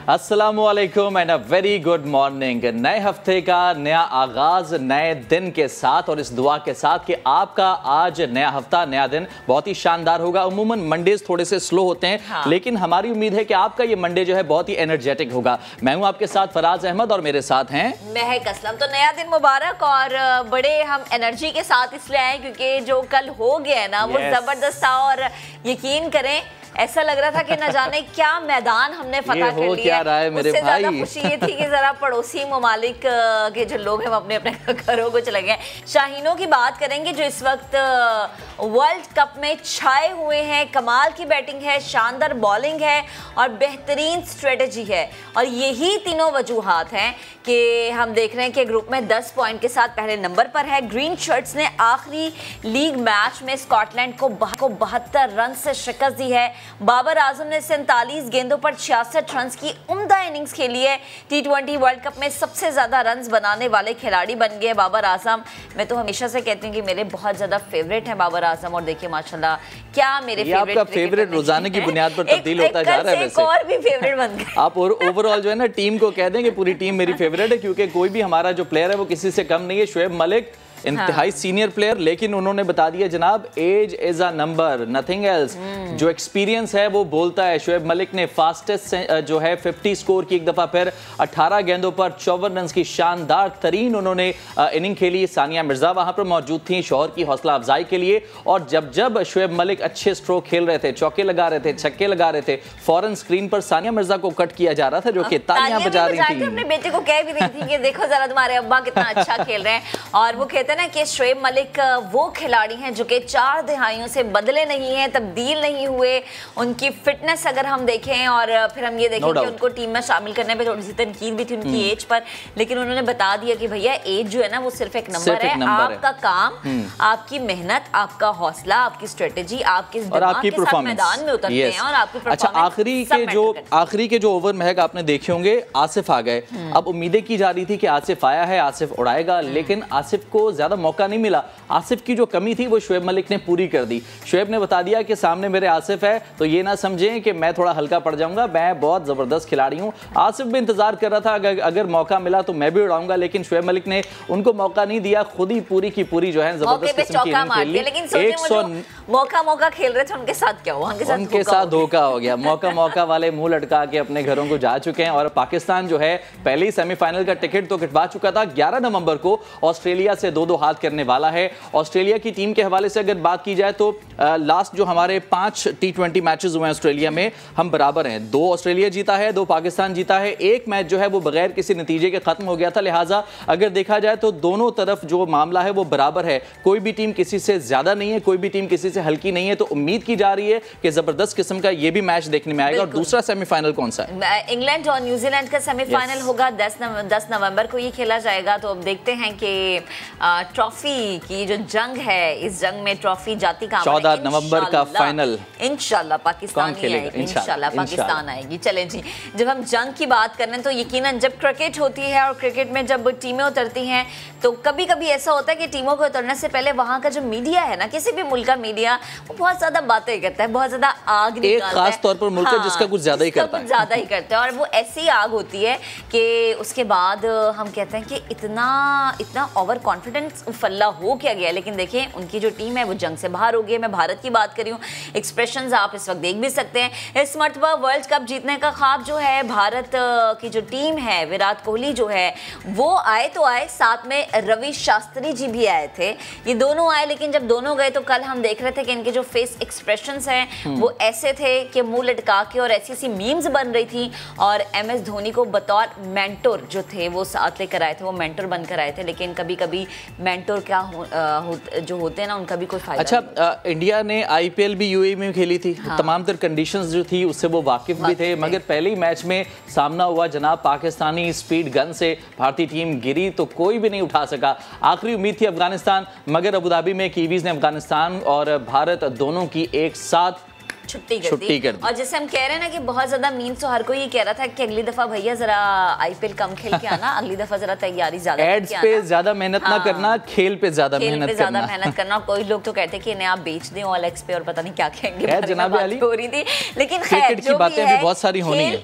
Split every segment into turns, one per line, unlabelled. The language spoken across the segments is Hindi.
अस्सलामुअलैकुम and a very good morning. नए हफ्ते का नया आगाज नए दिन के साथ और इस दुआ के साथ कि आपका आज नया हफ्ता नया दिन बहुत ही शानदार होगा। उमूमन मंडेज थोड़े से स्लो होते हैं, हाँ। लेकिन हमारी उम्मीद है कि आपका ये मंडे जो है बहुत ही एनर्जेटिक होगा। मैं हूं आपके साथ फराज अहमद और मेरे साथ हैं
महक असलम। तो नया दिन मुबारक और बड़े हम एनर्जी के साथ इसलिए आए क्योंकि जो कल हो गया है ना वो जबरदस्त था और यकीन करें ऐसा लग रहा था कि न जाने क्या मैदान हमने फतह कर लिया।
क्या रहा है मेरे भाई?
ज्यादा खुशी ये थी कि जरा पड़ोसी ममालिक के जो लोग हैं वो अपने अपने घरों को चले गए। शाहीनों की बात करेंगे जो इस वक्त वर्ल्ड कप में छाए हुए हैं। कमाल की बैटिंग है, शानदार बॉलिंग है और बेहतरीन स्ट्रेटजी है और यही तीनों वजूहात हैं कि हम देख रहे हैं कि ग्रुप में 10 पॉइंट के साथ पहले नंबर पर है। ग्रीन शर्ट्स ने आखिरी लीग मैच में स्कॉटलैंड को 72 रन से शिकस्त दी है। बाबर आजम ने 47 गेंदों पर 66 रन की उम्दा इनिंग्स खेली है। T20 वर्ल्ड कप में सबसे ज्यादा रन बनाने वाले खिलाड़ी बन गए बाबर आजम। मैं तो हमेशा से कहती हूँ कि मेरे बहुत ज्यादा फेवरेट हैं बाबर आजम और देखिए माशाल्लाह क्या मेरे
फेवरेट रोजाना की बुनियाद पर तब्दील होता जा रहा है।
वैसे और भी फेवरेट बन गए
आप और ओवरऑल जो है ना टीम को कह दें कि पूरी टीम मेरी फेवरेट है क्योंकि कोई भी हमारा जो प्लेयर है वो किसी से कम नहीं है। शुएब मलिक इंतहाई सीनियर प्लेयर, लेकिन उन्होंने बता दिया जनाब age is a number nothing else. जो एक्सपीरियंस है वो बोलता है। शुएब मलिक ने फास्टेस्ट जो है 50 स्कोर की एक दफा फिर 18 गेंदों पर 54 रन की शानदार तरीन उन्होंने इनिंग खेली। सानिया मिर्जा वहां पर मौजूद थी शौहर की हौसला अफजाई के लिए और जब जब शुएब मलिक अच्छे स्ट्रोक खेल रहे थे, चौके लगा रहे थे, छक्के लगा रहे थे, फौरन स्क्रीन पर सानिया मिर्जा को कट किया जा रहा था जो कि तालियां बजा रही थी।
अपने बेटे को कह भी रही थी कि देखो जरा तुम्हारे अब्बा कितना अच्छा खेल रहे हैं और वो कहते हैं ना कि शुएब मलिक वो खिलाड़ी हैं जो कि 4 दहाइयों से बदले नहीं हैं, तब्दील नहीं हुए। उनकी फिटनेस अगर हम देखें और फिर हम ये देखें कि उनको टीम में शामिल करने पे थोड़ी सी तनकीद भी थी उनकी एज पर, लेकिन उन्होंने बता दिया कि भैया एज जो है ना वो सिर्फ एक नंबर है। आपका काम, आपकी मेहनत, आपका हौसला, आपकी स्ट्रेटेजी, आपके दिमाग के साथ मैदान में उतरते हैं और आपकी परफॉर्मेंस।
अच्छा, आखिरी के जो ओवर महक आपने देखे होंगे आसिफ आ गए। अब उम्मीदें की जा रही थी कि आसिफ आया है, आसिफ उड़ाएगा, लेकिन आसिफ को ज्यादा मौका नहीं मिला। आसिफ की जो कमी थी वो शुएब मलिक ने पूरी कर दी। शुएब ने बता दिया कि सामने मेरे आसिफ है तो ये ना समझें कि मैं थोड़ा हल्का पड़ जाऊंगा, मैं बहुत जबरदस्त खिलाड़ी हूं। आसिफ भी इंतजार कर रहा था अगर मौका मिला तो मैं भी उड़ाऊंगा, लेकिन शुएब मलिक ने उनको मौका नहीं दिया, खुद ही पूरी की पूरी जो है जबरदस्त किस्म की इनिंग खेली।
लेकिन मौका खेल रहे थे उनके साथ क्या हुआ?
उनके साथ धोखा हो गया। मौका वाले मुंह लटका के अपने घरों को जा चुके हैं और पाकिस्तान जो है पहले ही सेमीफाइनल का टिकट तो कटवा चुका था। 11 नवंबर को ऑस्ट्रेलिया से 2-2 हाथ करने वाला है। ऑस्ट्रेलिया की टीम के हवाले से अगर बात की जाए तो लास्ट जो हमारे 5 T20 मैचेस हुए हैं ऑस्ट्रेलिया में हम बराबर हैं। 2 ऑस्ट्रेलिया जीता है, 2 पाकिस्तान जीता है। एक मैच जो है वो बगैर किसी नतीजे के खत्म हो गया था। लिहाजा अगर देखा जाए तो दोनों तरफ जो मामला है वो बराबर है। कोई भी टीम किसी से ज्यादा नहीं है, कोई भी टीम किसी से हल्की नहीं है। तो उम्मीद की जा रही है कि जबरदस्त किस्म का ये भी मैच देखने में आएगा। और दूसरा सेमीफाइनल कौन सा है?
इंग्लैंड और न्यूजीलैंड का सेमीफाइनल होगा 10 नवंबर को ये खेला जाएगा। तो अब देखते हैं कि ट्रॉफी की जो जंग है, इस जंग में ट्रॉफी जाती का
14 नवंबर का फाइनल
इंशाल्लाह पाकिस्तान आएगी। इंशाल्लाह पाकिस्तान आएगी। चलें जी, जब हम जंग की बात कर रहे हैं तो यकीनन जब क्रिकेट होती है और क्रिकेट में जब टीमें उतरती हैं तो कभी कभी ऐसा होता है कि टीमों को उतरने से पहले वहां का जो मीडिया है ना, किसी भी मुल्क का मीडिया, वो बहुत ज्यादा बातें करता है, बहुत ज्यादा आग निकालता है।
खास तौर पर मुल्क जिसका कुछ ज्यादा ही करता है,
ज्यादा ही करता है और वो ऐसी आग होती है कि उसके बाद हम कहते हैं कि इतना ओवर कॉन्फिडेंस फल्ला हो क्या गया। लेकिन देखें उनकी जो टीम है वो जंग से बाहर हो गई है। मैं भारत की बात कर रही हूँ। एक्सप्रेशंस आप इस वक्त देख भी सकते हैं। इस मर्तबा वर्ल्ड कप जीतने का ख्वाब जो है भारत की जो टीम है, विराट कोहली जो है वो आए तो आए, साथ में रवि शास्त्री जी भी आए थे। ये दोनों आए, लेकिन जब दोनों गए तो कल हम देख रहे थे कि इनके जो फेस एक्सप्रेशंस हैं वो ऐसे थे कि मुंह लटका के और ऐसी मीम्स बन रही थी। और MS धोनी को बतौर मेंटोर जो थे वो साथ लेकर आए थे, वो मेंटोर बनकर आए थे। लेकिन कभी कभी मेंटोर क्या जो होते हैं ना उनका भी कोई फायदा।
अच्छा, इंडिया ने IPL भी UAE में खेली थी। हाँ। तमाम तर कंडीशंस जो थी उससे वो वाकिफ भी थे, मगर पहले ही मैच में सामना हुआ जनाब पाकिस्तानी स्पीड गन से। भारतीय टीम गिरी तो कोई भी नहीं उठा सका। आखिरी उम्मीद थी अफगानिस्तान, मगर अबू धाबी में कीवीज ने अफगानिस्तान और भारत दोनों की एक साथ
छुट्टी कर दी। और जैसे हम कह रहे हैं ना कि बहुत ज्यादा मीम्स, तो हर कोई ये कह रहा था कि अगली दफा भैया जरा आईपीएल कम खेल के आना, अगली दफा जरा तैयारी ज्यादा
एड्स पे ज्यादा मेहनत ना करना, खेल पे ज्यादा मेहनत करना।
कोई लोग तो कहते कि इन्हें आप बेच दें OLX पे और पता नहीं क्या कहेंगे,
जनाब अली
हो रही थी। लेकिन खैर जो भी है,
बहुत सारी होनी है।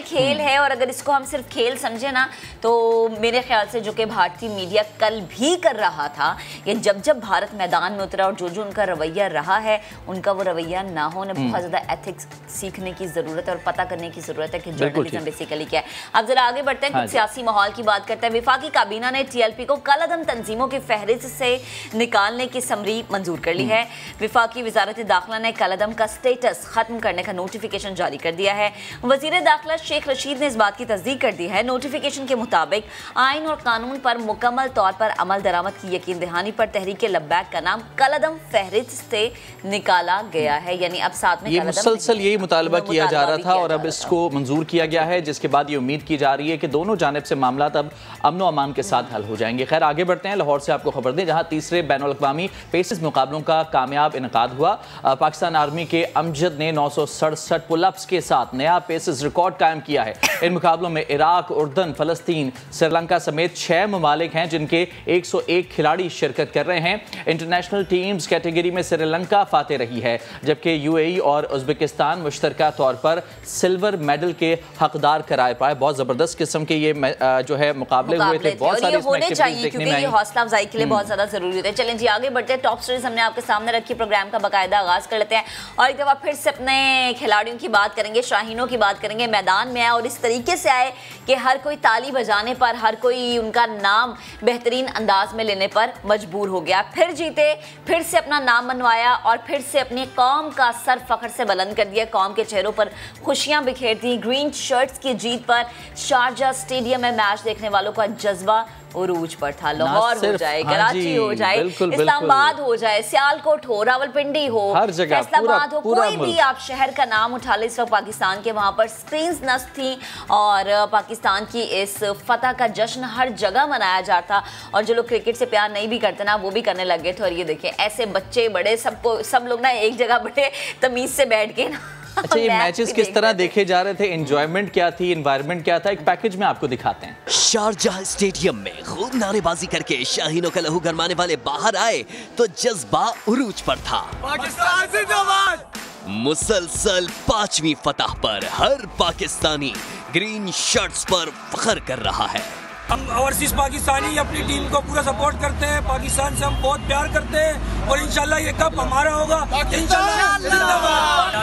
खेल है, और अगर इसको हम सिर्फ खेल समझे ना तो मेरे ख्याल से जो कि भारतीय मीडिया कल भी कर रहा था, ये जब भारत मैदान में उतरा और जो उनका रवैया रहा है, उनका वो रवैया ना हो, उन्हें बहुत ज्यादा एथिक्स सीखने की जरूरत है और पता करने की जरूरत है कि जर्नलिज्म बेसिकली क्या है। अब जरा आगे बढ़ते हैं, कुछ सियासी माहौल की बात करते हैं। विफाकी काबीना ने TLP को कलअदम तंजीमों की फहरिस्त से निकालने की समरी मंजूर कर ली है। विफाकी वजारत दाखिला ने कलअदम का स्टेटस खत्म करने का नोटिफिकेशन जारी कर दिया है। वजीर दाखिला शेख रशीद ने इस बात की तस्दीक कर दी है। नोटिफिकेशन के मुताबिक आइन और कानून पर मुकम्मल तौर पर अमल दरामद की यकीन दहानी पर तहरीक लब्बैक का नाम कलअदम फहरिस्त से निकाला गया है। यानी अब साथ में
ये मुसलसल यही मुतालबा किया जा रहा था और अब इसको मंजूर किया गया है, जिसके बाद ये उम्मीद की जा रही है कि दोनों जानिब से मामला अब अमन व अमान के साथ हल हो जाएंगे। खैर आगे बढ़ते हैं, लाहौर से आपको खबर दें जहां तीसरे बैनुल अक़वामी पेसेस मुकाबलों का कामयाब इनकाद हुआ। पाकिस्तान आर्मी के अमजद ने 967 पुलअप्स के साथ नया पेसेस रिकॉर्ड कायम किया है। इन मुकाबलों में इराक, उर्दन, फलस्तीन, श्रीलंका समेत 6 ममालिक हैं जिनके 101 खिलाड़ी शिरकत कर रहे हैं। इंटरनेशनल टीम्स कैटेगरी में श्रीलंका फाते रही है, जबकि UAE और उज्बेकिस्तान मुश्तरका तौर पर सिल्वर मेडल के हकदार करार पाए। बहुत जबरदस्त किस्म के ये जो है मुकाबले हुए थे, बहुत सारी
होने चाहिए क्योंकि ये हौसला अफजाई के लिए बहुत ज्यादा जरूरी होता है। चलें जी आगे बढ़ते हैं, टॉप स्टोरीज हमने आपके सामने रखी, प्रोग्राम का बाकायदा आगाज कर लेते हैं और एक दफा फिर से अपने खिलाड़ियों की बात करेंगे, शाहीनों की बात करेंगे। मैदान में आए और इस तरीके से आए कि हर कोई ताली बजाने पर, हर कोई उनका नाम बेहतरीन अंदाज में लेने पर मजबूर हो गया। फिर जीते, फिर से अपना नाम मनवाया और फिर से अपनी कौम का सर फख्र से बुलंद कर दिया। कौम के चेहरों पर खुशियां बिखेर दी। ग्रीन शर्ट्स की जीत पर शारजा स्टेडियम में मैच देखने वालों का जज्बा उरूज पर था। लाहौर हो जाए, कराची हो जाए, इस्लामाबाद हो जाए, सियालकोट हो, रावलपिंडी हो, फैसलाबाद हो, कोई भी आप शहर का नाम उठा ले, इस वक्त पाकिस्तान के वहां पर स्क्रीन्स नस्ब थी और पाकिस्तान की इस फतह का जश्न हर जगह मनाया जाता। और जो लोग क्रिकेट से प्यार नहीं भी करते ना, वो भी करने लग गए थे। और ये देखिए ऐसे बच्चे बड़े सब लोग ना एक जगह बड़े तमीज से बैठ के ना
अच्छा ये मैचेस किस तरह देखे जा रहे थे, एंजॉयमेंट क्या थी, एनवायरनमेंट क्या था, एक पैकेज में आपको दिखाते हैं।
शारजाह स्टेडियम में खूब नारेबाजी करके शाहीनों का लहू गरमाने वाले बाहर आए तो जज्बा उरूज पर था। पाकिस्तान जिंदाबाद। मुसलसल 5वीं फतह पर हर पाकिस्तानी ग्रीन शर्ट्स पर फख्र कर रहा है।
हम ओवरसीज पाकिस्तानी अपनी टीम को पूरा सपोर्ट करते हैं, पाकिस्तान से हम बहुत प्यार करते हैं और इंशाल्लाह ये कप हमारा होगा। इंशाल्लाह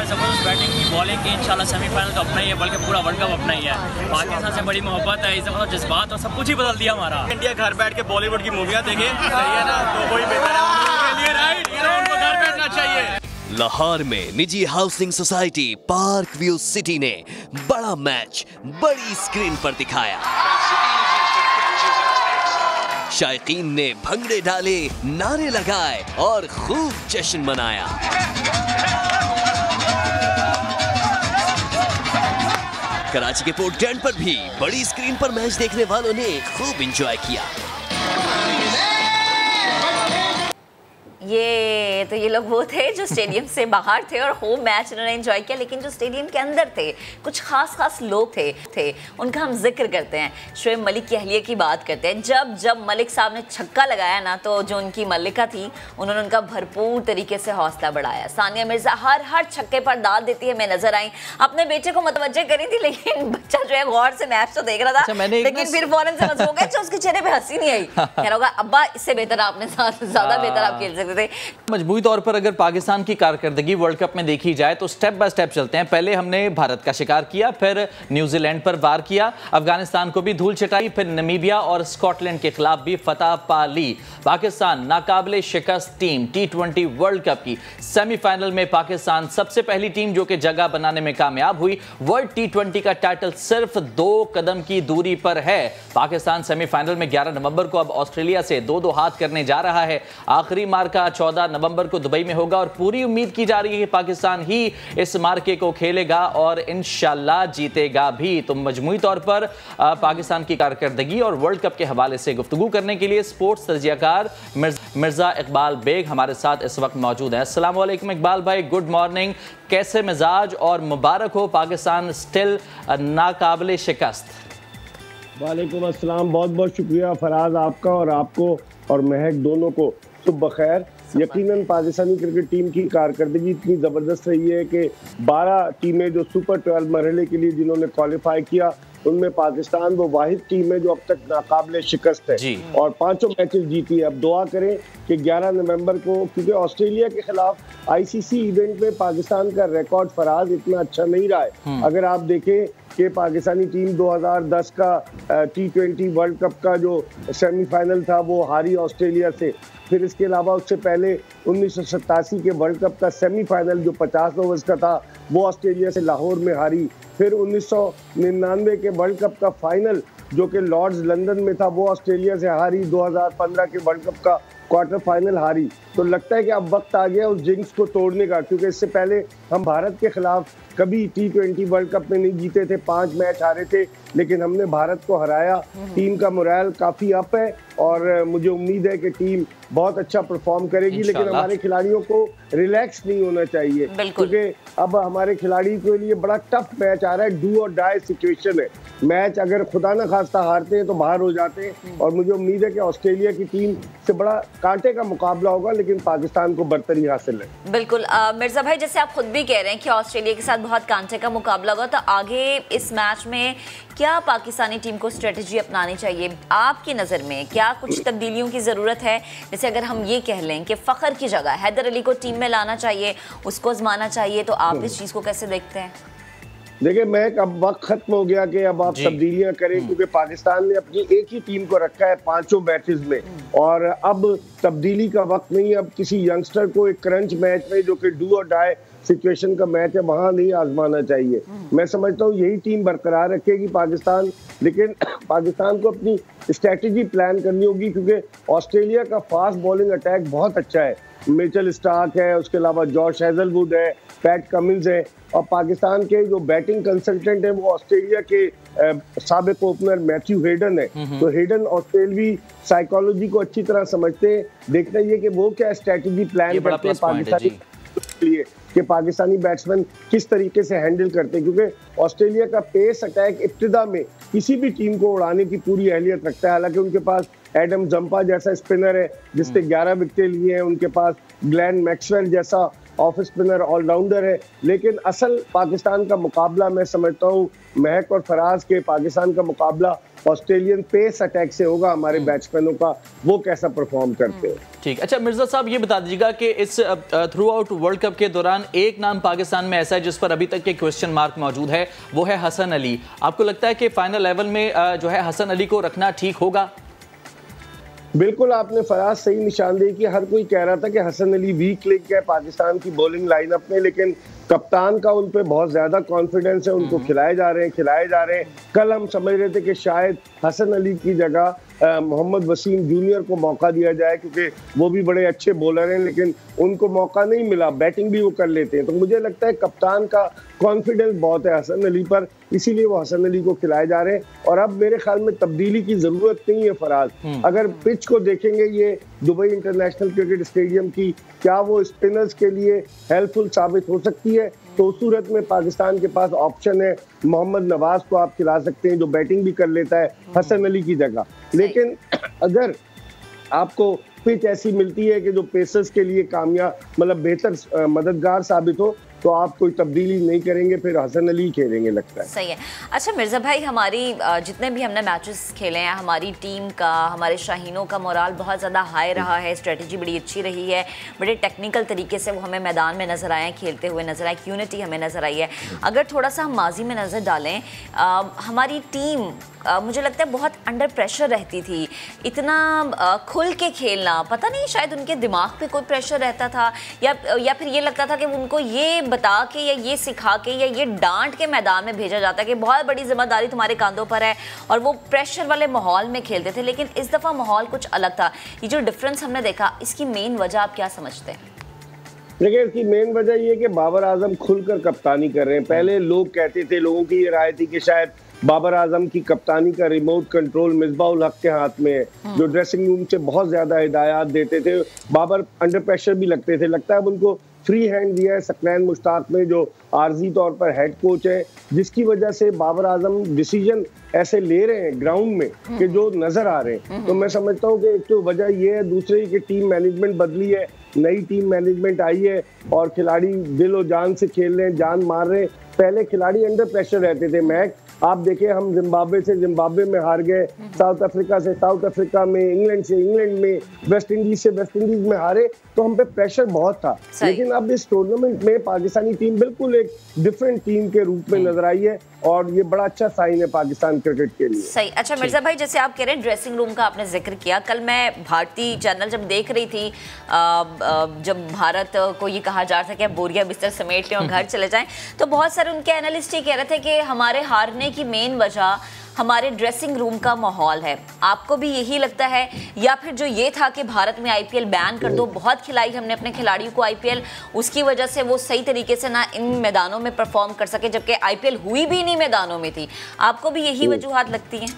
जबरदस्त बैटिंग की, बॉलिंग की, इंशाल्लाह सेमीफाइनल तो अपना ही है, बल्कि पूरा वर्ल्ड कप अपना ही है। पाकिस्तान से बड़ी मोहब्बत है, इज्जत, जज्बात और सब कुछ ही बदल दिया हमारा।
इंडिया घर बैठ के बॉलीवुड की मूवियाँ देखे, सही है ना, तो वही बेहतर है उनके लिए, राइट, उनको घर बैठना चाहिए।
लाहौर में निजी housing society park view city ने बड़ा मैच बड़ी स्क्रीन पर दिखाया। शायकीन ने भंगड़े डाले, नारे लगाए और खूब जश्न मनाया। कराची के पोर्ट एंड पर भी बड़ी स्क्रीन पर मैच देखने वालों ने खूब एंजॉय किया।
ये लोग वो थे जो स्टेडियम से बाहर थे और होम मैच उन्होंने एंजॉय किया, लेकिन जो स्टेडियम के अंदर थे कुछ खास लोग थे उनका हम जिक्र करते हैं। शोएब मलिक की अहलिया की बात करते हैं। जब मलिक साहब ने छक्का लगाया ना, तो जो उनकी मल्लिका थी उन्होंने उनका भरपूर तरीके से हौसला बढ़ाया। सानिया मिर्जा हर छक्के पर दाद देती है मैं नजर आई, अपने बेटे को मुतवज्जे करी थी, लेकिन बच्चा जो है गौर से मैच तो देख रहा था, लेकिन फिर फौरन से हो गया, उसके चेहरे पे हंसी नहीं आई। कह रहा होगा अब्बा इससे बेहतर आपने ज्यादा बेहतर आप खेल सकते थे।
मजबूरी तौर पर अगर पाकिस्तान की कारकर्दगी वर्ल्ड कप में देखी जाए तो स्टेप बाय स्टेप चलते हैं। पहले हमने भारत का शिकार किया, फिर न्यूजीलैंड पर वार किया, अफगानिस्तान को भी धूल चटाई, फिर नमीबिया और स्कॉटलैंड के खिलाफ भी फतह पा ली। पाकिस्तान नाकाबिले शिकस्त टीम T20 वर्ल्ड कप की सेमीफाइनल में पाकिस्तान सबसे पहली टीम जो कि जगह बनाने में कामयाब हुई। वर्ल्ड T20 का टाइटल सिर्फ 2 कदम की दूरी पर है। पाकिस्तान सेमीफाइनल में 11 नवंबर को अब ऑस्ट्रेलिया से 2-2 हाथ करने जा रहा है। आखिरी मार्का 14 नवंबर को दुबई में होगा और पूरी उम्मीद की जा रही है कि पाकिस्तान ही इस मार्के को खेलेगा और इंशाल्लाह जीतेगा भी। तो मजमूई तौर पर पाकिस्तान की कारकर्दगी और वर्ल्ड कप के हवाले से गुफ्तगू करने के लिए स्पोर्ट्स तजियाकार गिरफ्तार मिर्जा इकबाल बेग हमारे साथ इस वक्त मौजूद हैं। अस्सलाम वालेकुम इकबाल भाई, गुड मॉर्निंग। कैसे मिजाज और मुबारक हो, पाकिस्तान स्टिल नाकाबिले शिकस्त।
वालेकुम अस्सलाम, बहुत बहुत शुक्रिया फराज आपका, और आपको और महक दोनों को सुबह खैर। यकीनन पाकिस्तानी क्रिकेट टीम की कारकर्दगी इतनी ज़बरदस्त रही है कि 12 टीमें जो सुपर 12 मरहले के लिए जिन्होंने क्वालिफाई किया, उनमें पाकिस्तान वो वाहिद टीम है जो अब तक नाकाबिले शिकस्त है और 5 मैचेस जीती है। अब दुआ करें कि 11 नवंबर को, क्योंकि ऑस्ट्रेलिया के खिलाफ आईसीसी इवेंट में पाकिस्तान का रिकॉर्ड फराज इतना अच्छा नहीं रहा है। अगर आप देखें कि पाकिस्तानी टीम 2010 का T20 वर्ल्ड कप का जो सेमीफाइनल था वो हारी ऑस्ट्रेलिया से, फिर इसके अलावा उससे पहले 1987 के वर्ल्ड कप का सेमीफाइनल जो 50 ओवर्स का था वो ऑस्ट्रेलिया से लाहौर में हारी, फिर 1999 के वर्ल्ड कप का फाइनल जो कि लॉर्ड्स लंदन में था वो ऑस्ट्रेलिया से हारी, 2015 के वर्ल्ड कप का क्वार्टर फाइनल हारी। तो लगता है कि अब वक्त आ गया उस जिंक्स को तोड़ने का, क्योंकि इससे पहले हम भारत के खिलाफ कभी T20 वर्ल्ड कप में नहीं जीते थे, 5 मैच हारे थे, लेकिन हमने भारत को हराया। टीम का मोरल काफ़ी अप है और मुझे उम्मीद है कि टीम बहुत अच्छा परफॉर्म करेगी, लेकिन हमारे खिलाड़ियों को रिलैक्स नहीं होना चाहिए, क्योंकि अब हमारे खिलाड़ी के लिए बड़ा टफ मैच आ रहा है, डू और डाई सिचुएशन है। मैच अगर खुदा न खास्ता हारते हैं तो बाहर हो जाते हैं, और मुझे उम्मीद है कि ऑस्ट्रेलिया की टीम से बड़ा कांटे का मुकाबला होगा, लेकिन पाकिस्तान को बरतरी हासिल है।
बिल्कुल मिर्जा भाई, जैसे आप खुद भी कह रहे हैं कि ऑस्ट्रेलिया के साथ बहुत कांटे का मुकाबला होगा, तो आगे इस मैच में क्या पाकिस्तानी टीम को स्ट्रेटजी अपनानी चाहिए आपकी नज़र में? क्या कुछ तब्दीलियों की ज़रूरत है? जैसे अगर हम ये कह लें कि फ़खर की जगह हैदर अली को टीम में लाना चाहिए, उसको आजमाना चाहिए, तो आप इस चीज़ को कैसे देखते हैं?
देखिए महक, अब वक्त खत्म हो गया कि अब आप तब्दीलियां करें, क्योंकि पाकिस्तान ने अपनी एक ही टीम को रखा है 5 मैचेस में, और अब तब्दीली का वक्त नहीं। अब किसी यंगस्टर को एक क्रंच मैच में जो कि डू और डाई सिचुएशन का मैच है वहां नहीं आजमाना चाहिए। मैं समझता हूँ यही टीम बरकरार रखेगी पाकिस्तान, लेकिन पाकिस्तान को अपनी स्ट्रेटजी प्लान करनी होगी, क्योंकि ऑस्ट्रेलिया का फास्ट बॉलिंग अटैक बहुत अच्छा है। मिचेल स्टार्क है, उसके अलावा जॉश हेजलवुड है, पैट कमिंस है, और पाकिस्तान के जो बैटिंग कंसल्टेंट है वो ऑस्ट्रेलिया के साबिक ओपनर मैथ्यू हेडन है। तो हेडन ऑस्ट्रेलवी साइकोलॉजी को अच्छी तरह समझते हैं। देखना ये कि वो क्या स्ट्रेटजी प्लान करते हैं पाकिस्तानी के लिए, कि पाकिस्तानी बैट्समैन किस तरीके से हैंडल करते हैं, क्योंकि ऑस्ट्रेलिया का पेस अटैक इब्तिदा में किसी भी टीम को उड़ाने की पूरी अहलियत रखता है। हालांकि उनके पास एडम जंपा जैसा स्पिनर है जिसने 11 विकेटें लिए हैं, उनके पास ग्लेन मैक्सवेल जैसा ऑफ स्पिनर ऑलराउंडर है, लेकिन असल पाकिस्तान का मुकाबला मैं समझता हूँ महक और फराज के, पाकिस्तान का मुकाबला ऑस्ट्रेलियन पेस अटैक से होगा, हमारे बैट्समैनों का वो कैसा परफॉर्म करते हैं।
ठीक, अच्छा मिर्जा साहब ये बता दीजिएगा कि इस थ्रू आउट वर्ल्ड कप के दौरान एक नाम पाकिस्तान में ऐसा है जिस पर अभी तक के क्वेश्चन मार्क मौजूद है, वो है हसन अली। आपको लगता है कि फाइनल लेवल में जो है हसन अली को रखना ठीक होगा?
बिल्कुल, आपने फराज सही निशानदेही की। हर कोई कह रहा था कि हसन अली वीक लिंक है पाकिस्तान की बॉलिंग लाइनअप में, लेकिन कप्तान का उन पे बहुत ज्यादा कॉन्फिडेंस है, उनको खिलाए जा रहे हैं। कल हम समझ रहे थे कि शायद हसन अली की जगह मोहम्मद वसीम जूनियर को मौका दिया जाए, क्योंकि वो भी बड़े अच्छे बॉलर हैं, लेकिन उनको मौका नहीं मिला। बैटिंग भी वो कर लेते हैं, तो मुझे लगता है कप्तान का कॉन्फिडेंस बहुत है हसन अली पर, इसीलिए वो हसन अली को खिलाए जा रहे हैं। और अब मेरे ख्याल में तब्दीली की जरूरत नहीं है फराज। अगर पिच को देखेंगे ये दुबई इंटरनेशनल क्रिकेट स्टेडियम की, क्या वो स्पिनर्स के लिए हेल्पफुल साबित हो सकती है? तो उस सूरत में पाकिस्तान के पास ऑप्शन है, मोहम्मद नवाज को आप खिला सकते हैं जो बैटिंग भी कर लेता है हसन अली की जगह। लेकिन अगर आपको पिच ऐसी मिलती है कि जो पेसर्स के लिए कामयाब, मतलब बेहतर मददगार साबित हो, तो आप कोई तब्दीली नहीं करेंगे, फिर हसन अली खेलेंगे लगता है।
सही है। अच्छा मिर्जा भाई, हमारी जितने भी हमने मैचेस खेले हैं, हमारी टीम का, हमारे शाहीनों का मोराल बहुत ज़्यादा हाई रहा है, स्ट्रेटजी बड़ी अच्छी रही है, बड़े टेक्निकल तरीके से वो हमें मैदान में नज़र आए, खेलते हुए नज़र आए, यूनिटी हमें नज़र आई है। अगर थोड़ा सा हम माजी में नज़र डालें, हमारी टीम मुझे लगता है बहुत अंडर प्रेशर रहती थी। इतना खुल के खेलना, पता नहीं शायद उनके दिमाग पे कोई प्रेशर रहता था, या फिर ये लगता था कि उनको ये बता के या ये सिखा के या ये डांट के मैदान में भेजा जाता है कि बहुत बड़ी जिम्मेदारी तुम्हारे कंधों पर है, और वो प्रेशर वाले माहौल में खेलते थे। लेकिन इस दफ़ा माहौल कुछ अलग था। ये जो डिफरेंस हमने देखा, इसकी मेन वजह आप क्या समझते हैं?
देखिए, इसकी मेन वजह ये है कि बाबर आजम खुलकर कप्तानी कर रहे हैं। पहले लोग कहते थे, लोगों की ये राय थी कि शायद बाबर आजम की कप्तानी का रिमोट कंट्रोल मिसबाह उल हक के हाथ में है, जो ड्रेसिंग रूम से बहुत ज्यादा हिदायत देते थे। बाबर अंडर प्रेशर भी लगते थे, लगता है अब उनको फ्री हैंड दिया है सकलैन मुश्ताक ने, जो आर्जी तौर पर हेड कोच है, जिसकी वजह से बाबर आजम डिसीजन ऐसे ले रहे हैं ग्राउंड में कि जो नजर आ रहे हैं। तो मैं समझता हूँ कि एक तो वजह ये है, दूसरी कि टीम मैनेजमेंट बदली है, नई टीम मैनेजमेंट आई है और खिलाड़ी दिल और जान से खेल रहे हैं, जान मार रहे हैं। पहले खिलाड़ी अंडर प्रेशर रहते थे। महक आप देखें, हम जिम्बाब्वे से जिम्बाब्वे में हार गए, साउथ अफ्रीका से साउथ अफ्रीका में, इंग्लैंड से इंग्लैंड में, वेस्ट इंडीज से वेस्ट इंडीज में हारे, तो हम पे प्रेशर बहुत था। लेकिन अब इस टूर्नामेंट में पाकिस्तानी टीम बिल्कुल एक डिफरेंट टीम के रूप में नजर आई है और ये बड़ा अच्छा साइन है पाकिस्तान क्रिकेट के लिए।
सही। अच्छा मिर्जा भाई, जैसे आप कह रहे हैं ड्रेसिंग रूम का आपने जिक्र किया, कल मैं भारतीय चैनल जब देख रही थी, जब भारत को ये कहा जा रहा था कि आप बोरिया बिस्तर समेट लें और घर चले जाएं, तो बहुत सारे उनके एनालिस्ट ये कह रहे थे कि हमारे हारने की मेन वजह हमारे ड्रेसिंग रूम का माहौल है। आपको भी यही लगता है, या फिर जो ये था कि भारत में आईपीएल बैन कर दो, बहुत खिलाई हमने अपने खिलाड़ियों को आईपीएल, उसकी वजह से वो सही तरीके से ना इन मैदानों में परफॉर्म कर सके, जबकि आईपीएल हुई भी नहीं मैदानों में थी। आपको भी यही वजूहात लगती हैं?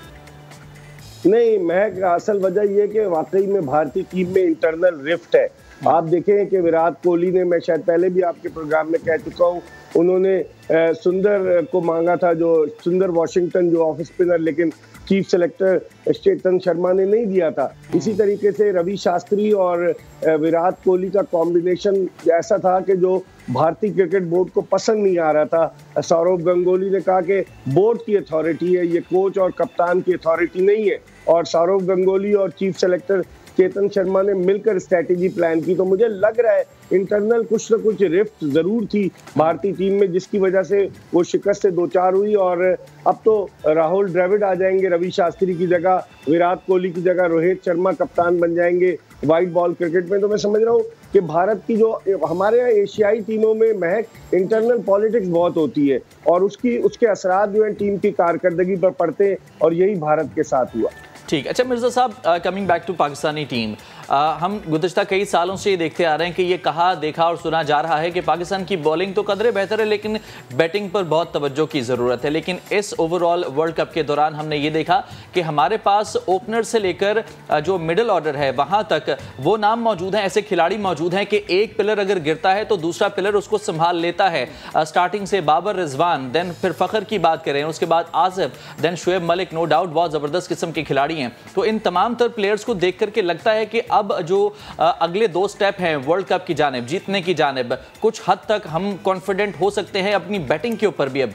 नहीं, महक, असल वजह यह कि वाकई में भारतीय टीम में इंटरनल रिफ्ट है। आप देखें कि विराट कोहली ने, मैं शायद पहले भी आपके प्रोग्राम में कह चुका हूँ, उन्होंने सुंदर को मांगा था, जो सुंदर वॉशिंगटन जो ऑफ स्पिनर, लेकिन चीफ सेलेक्टर चेतन शर्मा ने नहीं दिया था। इसी तरीके से रवि शास्त्री और विराट कोहली का कॉम्बिनेशन ऐसा था कि जो भारतीय क्रिकेट बोर्ड को पसंद नहीं आ रहा था। सौरव गंगोली ने कहा कि बोर्ड की अथॉरिटी है, ये कोच और कप्तान की अथॉरिटी नहीं है, और सौरव गंगोली और चीफ सेलेक्टर चेतन शर्मा ने मिलकर स्ट्रैटेजी प्लान की। तो मुझे लग रहा है इंटरनल कुछ न कुछ रिफ्ट जरूर थी भारतीय टीम में, जिसकी वजह से वो शिकस्त से दो चार हुई। और अब तो राहुल द्रविड़ आ जाएंगे रवि शास्त्री की जगह, विराट कोहली की जगह रोहित शर्मा कप्तान बन जाएंगे वाइट बॉल क्रिकेट में। तो मैं समझ रहा हूँ कि भारत की जो हमारे यहाँ एशियाई टीमों में महक इंटरनल पॉलिटिक्स बहुत होती है और उसके असरात जो है टीम की कारकर्दगी पर पड़ते हैं, और यही भारत के साथ हुआ।
ठीक। अच्छा मिर्जा साहब, coming back to Pakistani team, हम गुज़िश्ता कई सालों से ये देखते आ रहे हैं कि ये कहा, देखा और सुना जा रहा है कि पाकिस्तान की बॉलिंग तो कदरे बेहतर है, लेकिन बैटिंग पर बहुत तवज्जो की ज़रूरत है। लेकिन इस ओवरऑल वर्ल्ड कप के दौरान हमने ये देखा कि हमारे पास ओपनर से लेकर जो मिडिल ऑर्डर है वहाँ तक वो नाम मौजूद हैं, ऐसे खिलाड़ी मौजूद हैं कि एक पिलर अगर गिरता है तो दूसरा पिलर उसको संभाल लेता है। स्टार्टिंग से बाबर, रिजवान, देन फिर फ़खर की बात करें, उसके बाद Asif, then Shoaib Malik, no doubt बहुत ज़बरदस्त किस्म के खिलाड़ी हैं। तो इन तमाम तर प्लेयर्स को देख करके लगता है कि अब जो अगले दो स्टेप हैं वर्ल्ड कप की जानिब, जीतने की जानिब, कुछ हद तक हम कॉन्फिडेंट हो सकते हैं अपनी बैटिंग के ऊपर भी। अब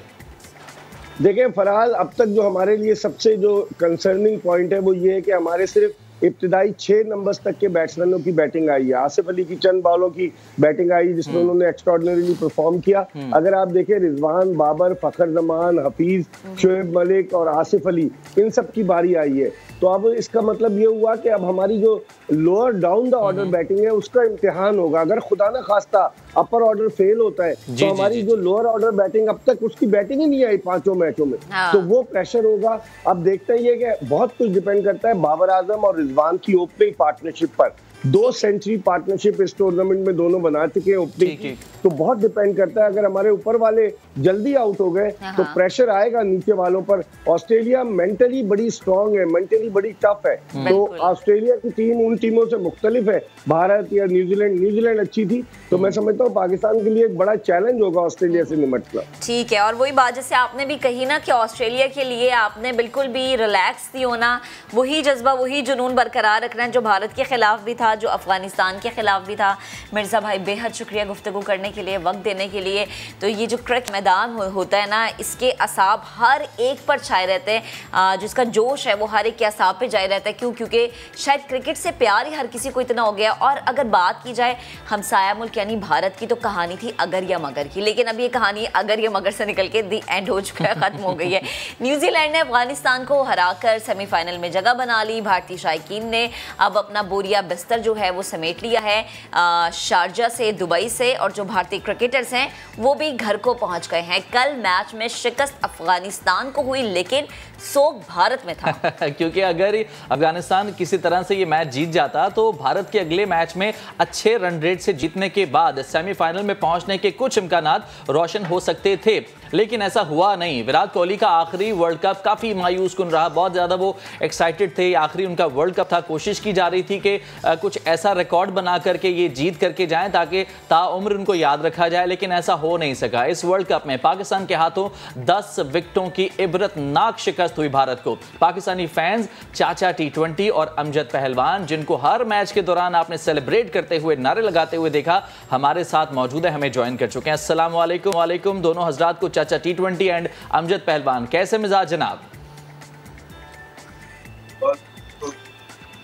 देखें फरहाद, अब तक जो हमारे लिए सबसे जो कंसर्निंग पॉइंट है वो ये है कि हमारे सिर्फ इब्तिदाई 6 नंबर्स तक के बैट्समैनों की बैटिंग आई है। आसिफ अली की चंद बॉलों की बैटिंग आई जिसमें उन्होंने एक्स्ट्राऑर्डिनरीली परफॉर्म किया। अगर आप देखें रिजवान, बाबर, फखर जमान, हफीज, शुएब मलिक और आसिफ अली, इन सब की बारी आई है। तो अब इसका मतलब ये हुआ कि अब हमारी जो lower down the order batting है उसका इम्तिहान होगा। अगर खुदा न खास्ता अपर ऑर्डर फेल होता है तो हमारी जो लोअर ऑर्डर बैटिंग, अब तक उसकी बैटिंग ही नहीं आई 5 मैचों में, तो वो प्रेशर होगा। अब देखते हैं ये कि बहुत कुछ डिपेंड करता है बाबर आजम और रिजवान की ओपनिंग पार्टनरशिप पर। 2 सेंचुरी पार्टनरशिप इस टूर्नामेंट में दोनों बना चुके हैं ओपनिंग की, तो बहुत डिपेंड करता है। अगर हमारे ऊपर वाले जल्दी आउट हो गए तो प्रेशर आएगा नीचे वालों पर। ऑस्ट्रेलिया मेंटली बड़ी स्ट्रांग है, मेंटली बड़ी टफ है, तो ऑस्ट्रेलिया की टीम उन टीमों से मुख्तलिफ है। भारत या न्यूजीलैंड अच्छी थी, तो मैं समझता हूँ पाकिस्तान के लिए एक बड़ा चैलेंज होगा ऑस्ट्रेलिया से निपटना।
ठीक है, और वही बात जैसे आपने भी कही ना कि ऑस्ट्रेलिया के लिए आपने बिल्कुल भी रिलैक्स नहीं होना, वही जज्बा, वही जुनून बरकरार रखना जो भारत के खिलाफ भी था, जो अफगानिस्तान के खिलाफ भी था। मिर्जा भाई बेहद शुक्रिया गुफ्तगू करने के लिए, वक्त देने के लिए। तो ये जो क्रिकेट मैदान होता है ना, इसके असाब हर एक पर छाए रहते हैं, जिसका जोश है वो हर एक के असाब पे जाए रहता है। क्यों? क्योंकि शायद क्रिकेट से प्यार ही हर किसी को इतना हो गया। और अगर बात की जाए हमसाया मुल्क यानी भारत की, तो कहानी थी अगर या मगर की, लेकिन अब ये कहानी अगर या मगर से निकल के दी एंड हो चुका है, खत्म हो गई है। न्यूजीलैंड ने अफगानिस्तान को हराकर सेमीफाइनल में जगह बना ली। भारतीय शायकीन ने अब अपना बोरिया बिस्तर जो है वो समेट लिया है शारजा से, दुबई से, और जो भारतीय क्रिकेटर्स हैं वो भी घर को पहुंच गए हैं। कल मैच में शिकस्त अफगानिस्तान को हुई, लेकिन सोग भारत में था।
क्योंकि अगर अफगानिस्तान किसी तरह से ये मैच जीत जाता तो भारत के अगले मैच में अच्छे रन रेट से जीतने के बाद सेमीफाइनल में पहुंचने के कुछ इम्कानात रोशन हो सकते थे। लेकिन ऐसा हुआ नहीं। विराट कोहली का आखिरी वर्ल्ड कप काफ़ी मायूस कुन रहा, बहुत ज़्यादा वो एक्साइटेड थे, आखिरी उनका वर्ल्ड कप था, कोशिश की जा रही थी कि कुछ ऐसा रिकॉर्ड बना करके ये जीत करके जाएं ताकि ताउम्र उनको याद रखा जाए, लेकिन ऐसा हो नहीं सका। इस वर्ल्ड कप में पाकिस्तान के हाथों 10 विकेटों की इबरतनाक शिकस्त हुई भारत को। पाकिस्तानी फैंस चाचा T20 और अमजद पहलवान, जिनको हर मैच के दौरान आपने सेलिब्रेट करते हुए, नारे लगाते हुए देखा, हमारे साथ मौजूद है, हमें ज्वाइन कर चुके हैं। अस्सलाम वालेकुम। वालेकुम दोनों हजरात को, चाचा T20 एंड अमजद पहलवान, कैसे मिजाज जनाब?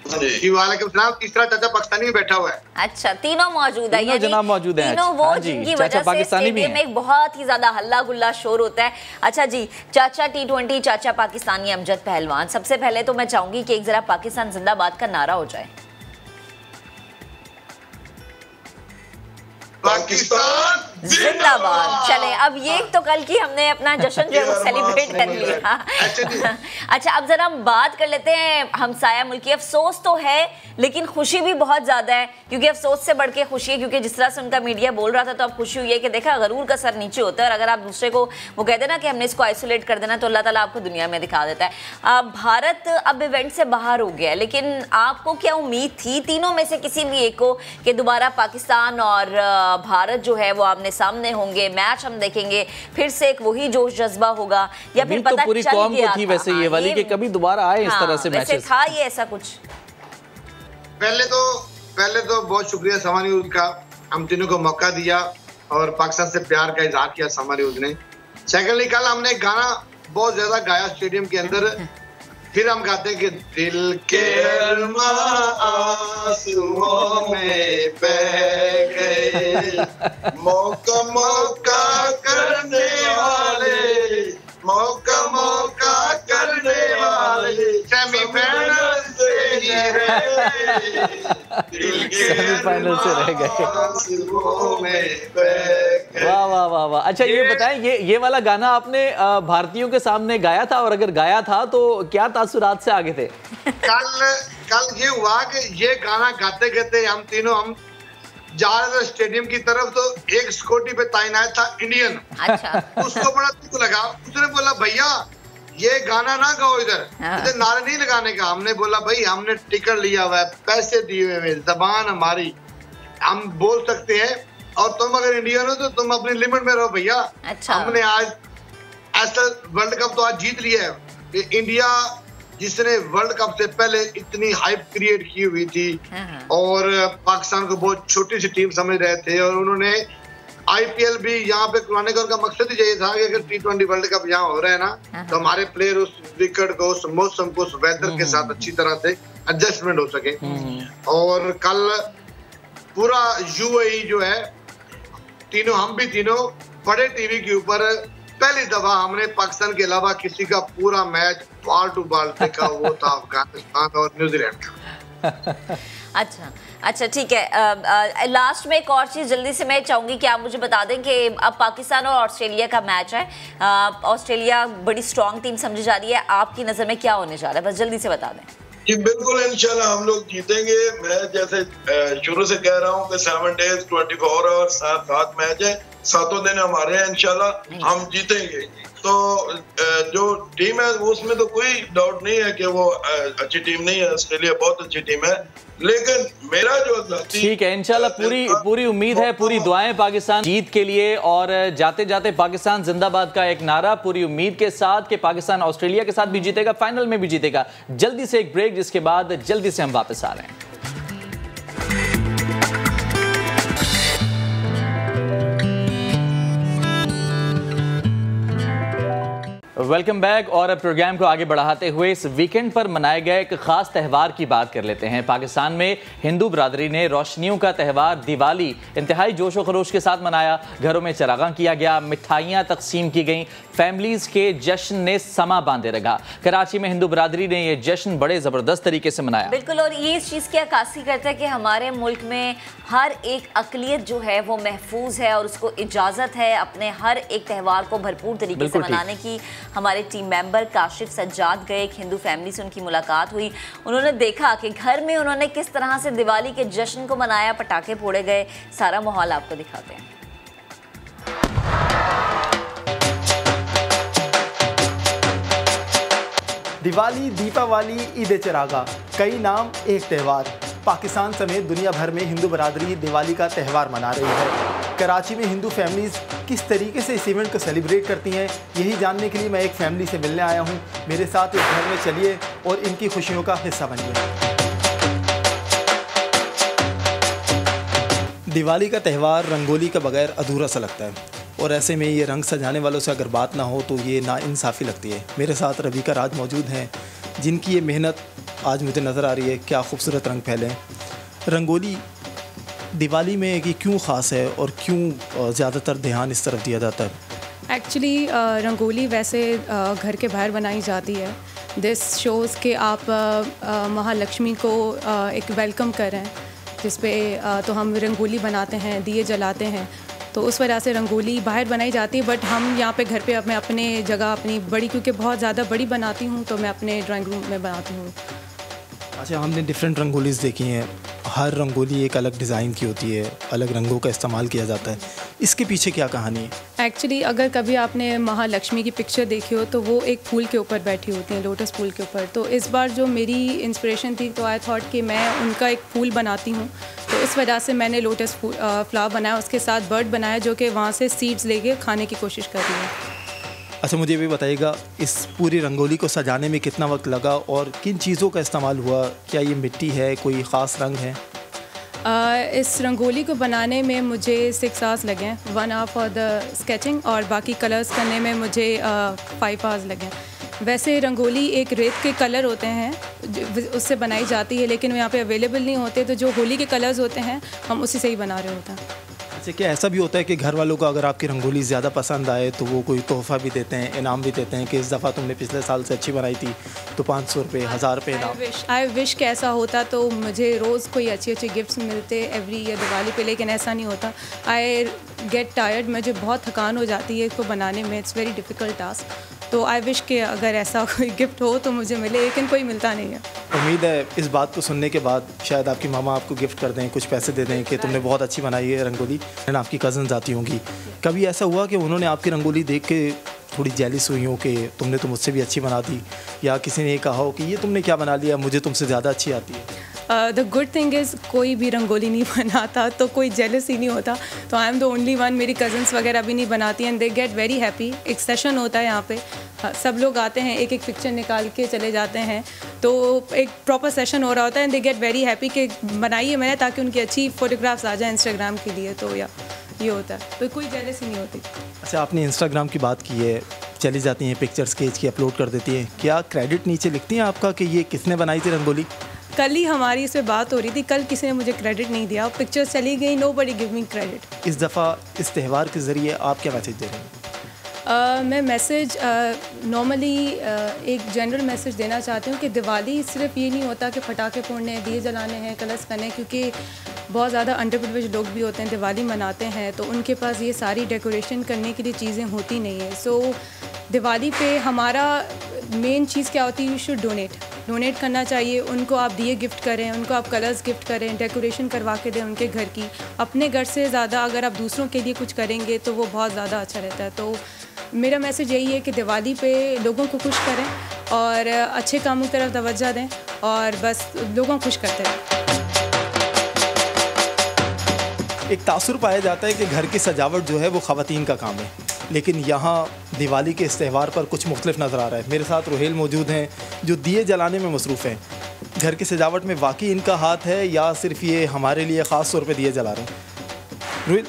वालेकुम सलाम। तीसरा चाचा पाकिस्तानी में बैठा हुआ है।
अच्छा, तीनों मौजूद है,
तीनों जनाब मौजूद हैं।
तीनों वो जिनकी वजह से स्टेडियम में एक बहुत ही ज्यादा हल्ला गुल्ला शोर होता है। अच्छा जी, चाचा T20, चाचा पाकिस्तानी, अमजद पहलवान, सबसे पहले तो मैं चाहूंगी कि एक जरा पाकिस्तान जिंदाबाद का नारा हो जाए।
पाकिस्तान
जिंदाबाद। चले, अब ये तो कल की हमने अपना जश्न जो है वो सेलिब्रेट कर लिया। अच्छा, अब जरा हम बात कर लेते हैं हमसाया मुल्क की। अफसोस तो है लेकिन खुशी भी बहुत ज्यादा है, क्योंकि अफसोस से बढ़ के खुशी है, क्योंकि जिस तरह से उनका मीडिया बोल रहा था तो अब खुशी हुई है कि देखा गरूर का सर नीचे होता है, और अगर आप दूसरे को वो कहते ना कि हमने इसको आइसोलेट कर देना, तो अल्लाह ताला आपको दुनिया में दिखा देता है। भारत अब इवेंट से बाहर हो गया, लेकिन आपको क्या उम्मीद थी तीनों में से किसी भी एक को कि दोबारा पाकिस्तान और भारत जो है वो आमने सामने होंगे, मैच हम देखेंगे, फिर से एक वही जोश जज्बा होगा, या फिर पता
पूरी कौम को थी वैसे ये वाली कि कभी दोबारा आए इस तरह से मैचेस?
था ये ऐसा कुछ?
पहले तो बहुत शुक्रिया समा न्यूज़ का, हम तीनों को मौका दिया और पाकिस्तान से प्यार का इजहार किया समा न्यूज़ ने। सेकंडली, कल हमने गाना बहुत ज्यादा गाया स्टेडियम के अंदर, फिर हम गाते कि दिल के अरमा आंसुओं में बह गए, मौका मौका करने वाले, मौका मौका करने वाले सेमीफाइनल से ही रहे, दिल के
सेमीफाइनल से रह गए।
आंसुओं में बह गए।
वाह वाह वाह वाह। अच्छा, ये बताएं, ये वाला गाना आपने भारतीयों के सामने गाया था, और अगर गाया था तो क्या तासुरात से आगे थे?
कल ये हुआ कि ये गाना गाते गाते हम जा रहे थे स्टेडियम की तरफ, तो एक सिक्योरिटी पे तैनात था इंडियन।
अच्छा।
उसको बड़ा दुख लगा, उसने बोला भैया ये गाना ना गाओ इधर नारे नहीं लगाने का। हमने बोला भाई हमने टिकट लिया हुआ है, पैसे दिए हुए, जबान हमारी, हम बोल सकते हैं, और तुम अगर इंडियन हो तो तुम अपनी लिमिट में रहो भैया।
अच्छा।
हमने आज ऐसा वर्ल्ड कप तो आज जीत लिया है। इंडिया जिसने वर्ल्ड कप से पहले इतनी हाइप क्रिएट की हुई थी और पाकिस्तान को बहुत छोटी सी टीम समझ रहे थे, और उन्होंने IPL भी यहाँ पे करवाने का उनका मकसद ही यही था कि अगर T20 वर्ल्ड कप यहाँ हो रहा है ना, तो हमारे प्लेयर उस विकेट को, उस मौसम को, उस वेदर के साथ अच्छी तरह से एडजस्टमेंट हो सके। और कल पूरा UAE जो है, हम भी तीनों बड़े टीवी के ऊपर पहली दफा हमने पाकिस्तान के अलावा किसी का पूरा मैच बॉल टू बॉल देखा, वो था अफगानिस्तान और न्यूजीलैंड का।
अच्छा ठीक है। लास्ट में एक और चीज़ जल्दी से मैं चाहूँगी कि आप मुझे बता दें कि अब पाकिस्तान और ऑस्ट्रेलिया का मैच है। ऑस्ट्रेलिया बड़ी स्ट्रॉन्ग टीम समझी जा रही है, आपकी नज़र में क्या होने जा रहा है, बस जल्दी से बता दें।
जी बिल्कुल, इंशाल्लाह हम लोग जीतेंगे। मैं जैसे शुरू से कह रहा हूँ कि 7 days 24 आवर्स 7 मैच है, 7 दिन हमारे हैं, इंशाल्लाह हम जीतेंगे। तो जो टीम है उसमें तो कोई डाउट नहीं है कि वो अच्छी टीम नहीं है, ऑस्ट्रेलिया बहुत अच्छी टीम है, लेकिन मेरा जो
ठीक है इंशाल्लाह पूरी उम्मीद है, पूरी दुआएं पाकिस्तान जीत के लिए, और जाते जाते पाकिस्तान जिंदाबाद का एक नारा पूरी उम्मीद के साथ कि पाकिस्तान ऑस्ट्रेलिया के साथ भी जीतेगा, फाइनल में भी जीतेगा। जल्दी से एक ब्रेक, जिसके बाद जल्दी से हम वापस आ रहे हैं। Welcome back. और प्रोग्राम को आगे बढ़ाते हुए इस वीकेंड पर मनाए गए एक खास त्यौहार की बात कर लेते हैं। पाकिस्तान में हिंदू बरादरी ने रोशनियों का त्यौहार दिवाली इंतहाई जोशो खरोश के साथ मनाया। घरों में चरागां किया गया, मिठाइयाँ तकसीम की गईं, फैमिलीज के जश्न ने समा बांधे रखा। कराची में हिंदू बरादरी ने यह जश्न बड़े ज़बरदस्त तरीके से मनाया।
बिल्कुल, और ये इस चीज़ की अक्कासी करता है कि हमारे मुल्क में हर एक अकलियत जो है वो महफूज है और उसको इजाज़त है अपने हर एक त्यौहार को भरपूर तरीके से मनाने की। हमारे टीम मेंबर काशिफ सज्जाद गए, एक हिंदू फैमिली से उनकी मुलाकात हुई, उन्होंने देखा कि घर में उन्होंने किस तरह से दिवाली के जश्न को मनाया, पटाखे फोड़े गए, सारा माहौल आपको दिखाते हैं।
दिवाली, दीपावली, ईद चिरागा, कई नाम एक त्यौहार। पाकिस्तान समेत दुनिया भर में हिंदू बरादरी दिवाली का त्यौहार मना रही है। कराची में हिंदू फैमिलीज़ किस तरीके से इस इवेंट को सेलिब्रेट करती हैं, यही जानने के लिए मैं एक फैमिली से मिलने आया हूँ। मेरे साथ इस घर में चलिए और इनकी खुशियों का हिस्सा बनिए। दिवाली का त्यौहार रंगोली के बगैर अधूरा सा लगता है, और ऐसे में ये रंग सजाने वालों से अगर बात ना हो तो ये नाइंसाफ़ी लगती है। मेरे साथ रवीका राज मौजूद हैं, जिनकी ये मेहनत आज मुझे नज़र आ रही है। क्या खूबसूरत रंग फैले हैं। रंगोली दिवाली में कि क्यों ख़ास है और क्यों ज़्यादातर ध्यान इस तरफ दिया जाता है?
एक्चुअली रंगोली वैसे घर के बाहर बनाई जाती है। दिस शोज़ कि आप महालक्ष्मी को एक वेलकम कर रहे हैं, जिस पे तो हम रंगोली बनाते हैं, दिए जलाते हैं, तो उस वजह से रंगोली बाहर बनाई जाती है। बट हम यहाँ पे घर पे मैं अपने जगह अपनी बड़ी, क्योंकि बहुत ज़्यादा बड़ी बनाती हूँ, तो मैं अपने ड्राइंग रूम में बनाती हूँ।
अच्छा, हमने डिफरेंट रंगोलीज़ देखी हैं। हर रंगोली एक अलग डिज़ाइन की होती है, अलग रंगों का इस्तेमाल किया जाता है। इसके पीछे क्या कहानी है?
एक्चुअली अगर कभी आपने महालक्ष्मी की पिक्चर देखी हो तो वो एक फूल के ऊपर बैठी होती हैं, लोटस फूल के ऊपर। तो इस बार जो मेरी इंस्पिरेशन थी, तो आई थॉट कि मैं उनका एक फूल बनाती हूँ, तो इस वजह से मैंने लोटस फ्लावर बनाया। उसके साथ बर्ड बनाया जो कि वहाँ से सीड्स लेके खाने की कोशिश कर रही है।
अच्छा, मुझे भी बताइएगा, इस पूरी रंगोली को सजाने में कितना वक्त लगा और किन चीज़ों का इस्तेमाल हुआ? क्या ये मिट्टी है, कोई ख़ास रंग है?
इस रंगोली को बनाने में मुझे 6 आवर्स लगे, 1 आवर फॉर द स्केचिंग, और बाकी कलर्स करने में मुझे 5 आवर्स लगे। वैसे रंगोली एक रेत के कलर होते हैं, उससे बनाई जाती है, लेकिन वो यहाँ पे अवेलेबल नहीं होते, तो जो होली के कलर्स होते हैं हम उसी से ही बना रहे होते हैं।
अच्छा, क्या ऐसा भी होता है कि घर वालों को अगर आपकी रंगोली ज़्यादा पसंद आए तो वो कोई तोहफ़ा भी देते हैं, इनाम भी देते हैं कि इस दफ़ा तुमने पिछले साल से अच्छी बनाई थी तो 500 रुपये, 1000 रुपये इनाम?
आई विश कि ऐसा होता तो मुझे रोज़ कोई अच्छे गिफ्ट्स मिलते एवरी ईयर दिवाली पे, लेकिन ऐसा नहीं होता। आई गेट टायर्ड, मुझे बहुत थकान हो जाती है इसको बनाने में। It's very difficult task. तो आई विश कि अगर ऐसा कोई गिफ्ट हो तो मुझे मिले, लेकिन कोई मिलता नहीं है।
उम्मीद है इस बात को सुनने के बाद शायद आपकी मामा आपको गिफ्ट कर दें, कुछ पैसे दे दें कि तुमने बहुत अच्छी बनाई है रंगोली। आपकी कज़न्स आती होंगी, कभी ऐसा हुआ कि उन्होंने आपकी रंगोली देख के थोड़ी जेलिस हुई हो कि तुमने तो मुझसे भी अच्छी बना दी, या किसी ने ये कहा हो कि ये तुमने क्या बना लिया, मुझे तुमसे ज़्यादा अच्छी आती है?
द गुड थिंग इज़ कोई भी रंगोली नहीं बनाता तो कोई जेलस ही नहीं होता। तो I am the only one. मेरी कज़न्स वगैरह भी नहीं बनाती and they get very happy. एक सेशन होता है यहाँ पे, सब लोग आते हैं, एक एक पिक्चर निकाल के चले जाते हैं, तो एक प्रॉपर सेशन हो रहा होता है and they get very happy कि बनाइए मैंने, ताकि उनकी अच्छी फ़ोटोग्राफ्स आ जाए इंस्टाग्राम के लिए। तो या ये होता है, तो कोई जेलस ही नहीं होती।
अच्छा, आपने इंस्टाग्राम की बात की है, चली जाती हैं पिक्चर स्केच की अपलोड कर देती हैं, क्या क्रेडिट नीचे लिखती हैं आपका कि ये किसने बनाई थी रंगोली?
कल ही हमारी इस पर बात हो रही थी, कल किसी ने मुझे क्रेडिट नहीं दिया, पिक्चर्स चली गई, नोबडी गिव मी क्रेडिट।
इस दफ़ा इस त्यौहार के ज़रिए आप क्या मैसेज दे रहे हैं?
मैं मैसेज नॉर्मली एक जनरल मैसेज देना चाहती हूँ कि दिवाली सिर्फ ये नहीं होता कि पटाखे फोड़ने, दिए जलाने हैं, कलर्स करने, क्योंकि बहुत ज़्यादा अंडर प्रिविलेज्ड लोग भी होते हैं, दिवाली मनाते हैं, तो उनके पास ये सारी डेकोरेशन करने के लिए चीज़ें होती नहीं है। सो दिवाली पे हमारा मेन चीज़ क्या होती है? यू शुड डोनेट करना चाहिए। उनको आप दिए गिफ्ट करें, उनको आप कलर्स गिफ्ट करें, डेकोरेशन करवा के दें उनके घर की। अपने घर से ज़्यादा अगर आप दूसरों के लिए कुछ करेंगे तो वो बहुत ज़्यादा अच्छा रहता है। तो मेरा मैसेज यही है कि दिवाली पे लोगों को खुश करें और अच्छे कामों की तरफ तवज्जो दें और बस लोगों को खुश करते रहें।
एक तासुर पाया जाता है कि घर की सजावट जो है वो ख़वातीन का काम है, लेकिन यहाँ दिवाली के इस त्यौहार पर कुछ मुख्तलिफ नज़र आ रहा है। मेरे साथ रुहेल मौजूद हैं जो दिए जलाने में मसरूफ़ हैं। घर की सजावट में वाकई इनका हाथ है या सिर्फ ये हमारे लिए ख़ास तौर पे दिए जला रहे हैं? रुहेल,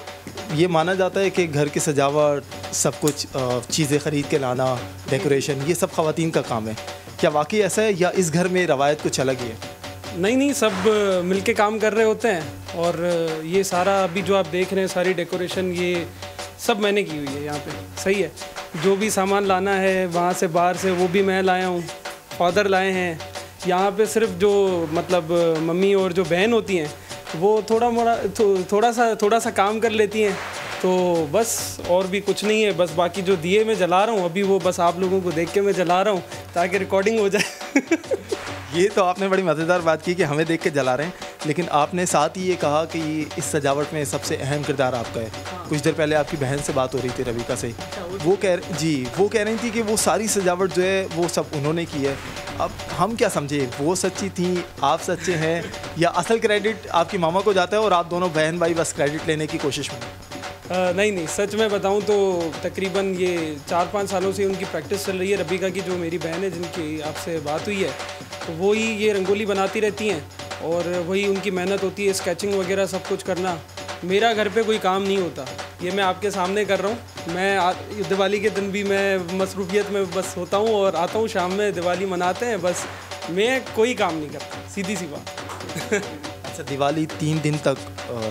ये माना जाता है कि घर की सजावट, सब कुछ चीज़ें ख़रीद के लाना, डेकोरेशन, ये सब ख़वातीन का काम है। क्या वाकई ऐसा है या इस घर में रवायत कुछ अलग ही है?
नहीं, सब मिलके काम कर रहे होते हैं और ये सारा अभी जो आप देख रहे हैं, सारी डेकोरेशन ये सब मैंने की हुई है यहाँ पे। सही है, जो भी सामान लाना है वहाँ से बाहर से वो भी मैं लाया हूँ, फादर लाए हैं। यहाँ पे सिर्फ जो मतलब मम्मी और जो बहन होती हैं वो थोड़ा सा काम कर लेती हैं, तो बस और भी कुछ नहीं है। बस बाकी जो दिए मैं जला रहा हूँ अभी, वो बस आप लोगों को देख के मैं जला रहा हूँ ताकि रिकॉर्डिंग हो जाए।
ये तो आपने बड़ी मज़ेदार बात की कि हमें देख के जला रहे हैं, लेकिन आपने साथ ही ये कहा कि इस सजावट में सबसे अहम किरदार आपका है। कुछ देर पहले आपकी बहन से बात हो रही थी, रवीका से, वो कह रही थी कि वो सारी सजावट जो है वो सब उन्होंने की है। अब हम क्या समझे, वो सच्ची थी, आप सच्चे हैं, या असल क्रेडिट आपकी मामा को जाता है और आप दोनों बहन भाई बस क्रेडिट लेने की कोशिश में?
नहीं, सच में बताऊं तो तकरीबन ये 4-5 सालों से उनकी प्रैक्टिस चल रही है। रबीका की जो मेरी बहन है, जिनकी आपसे बात हुई है, तो वही ये रंगोली बनाती रहती हैं और वही उनकी मेहनत होती है, स्केचिंग वगैरह सब कुछ करना। मेरा घर पे कोई काम नहीं होता, ये मैं आपके सामने कर रहा हूँ। मैं दिवाली के दिन भी मैं मसरूफियत में बस होता हूँ और आता हूँ शाम में, दिवाली मनाते हैं, बस मैं कोई काम नहीं करता, सीधी सी बात।
अच्छा, दिवाली 3 दिन तक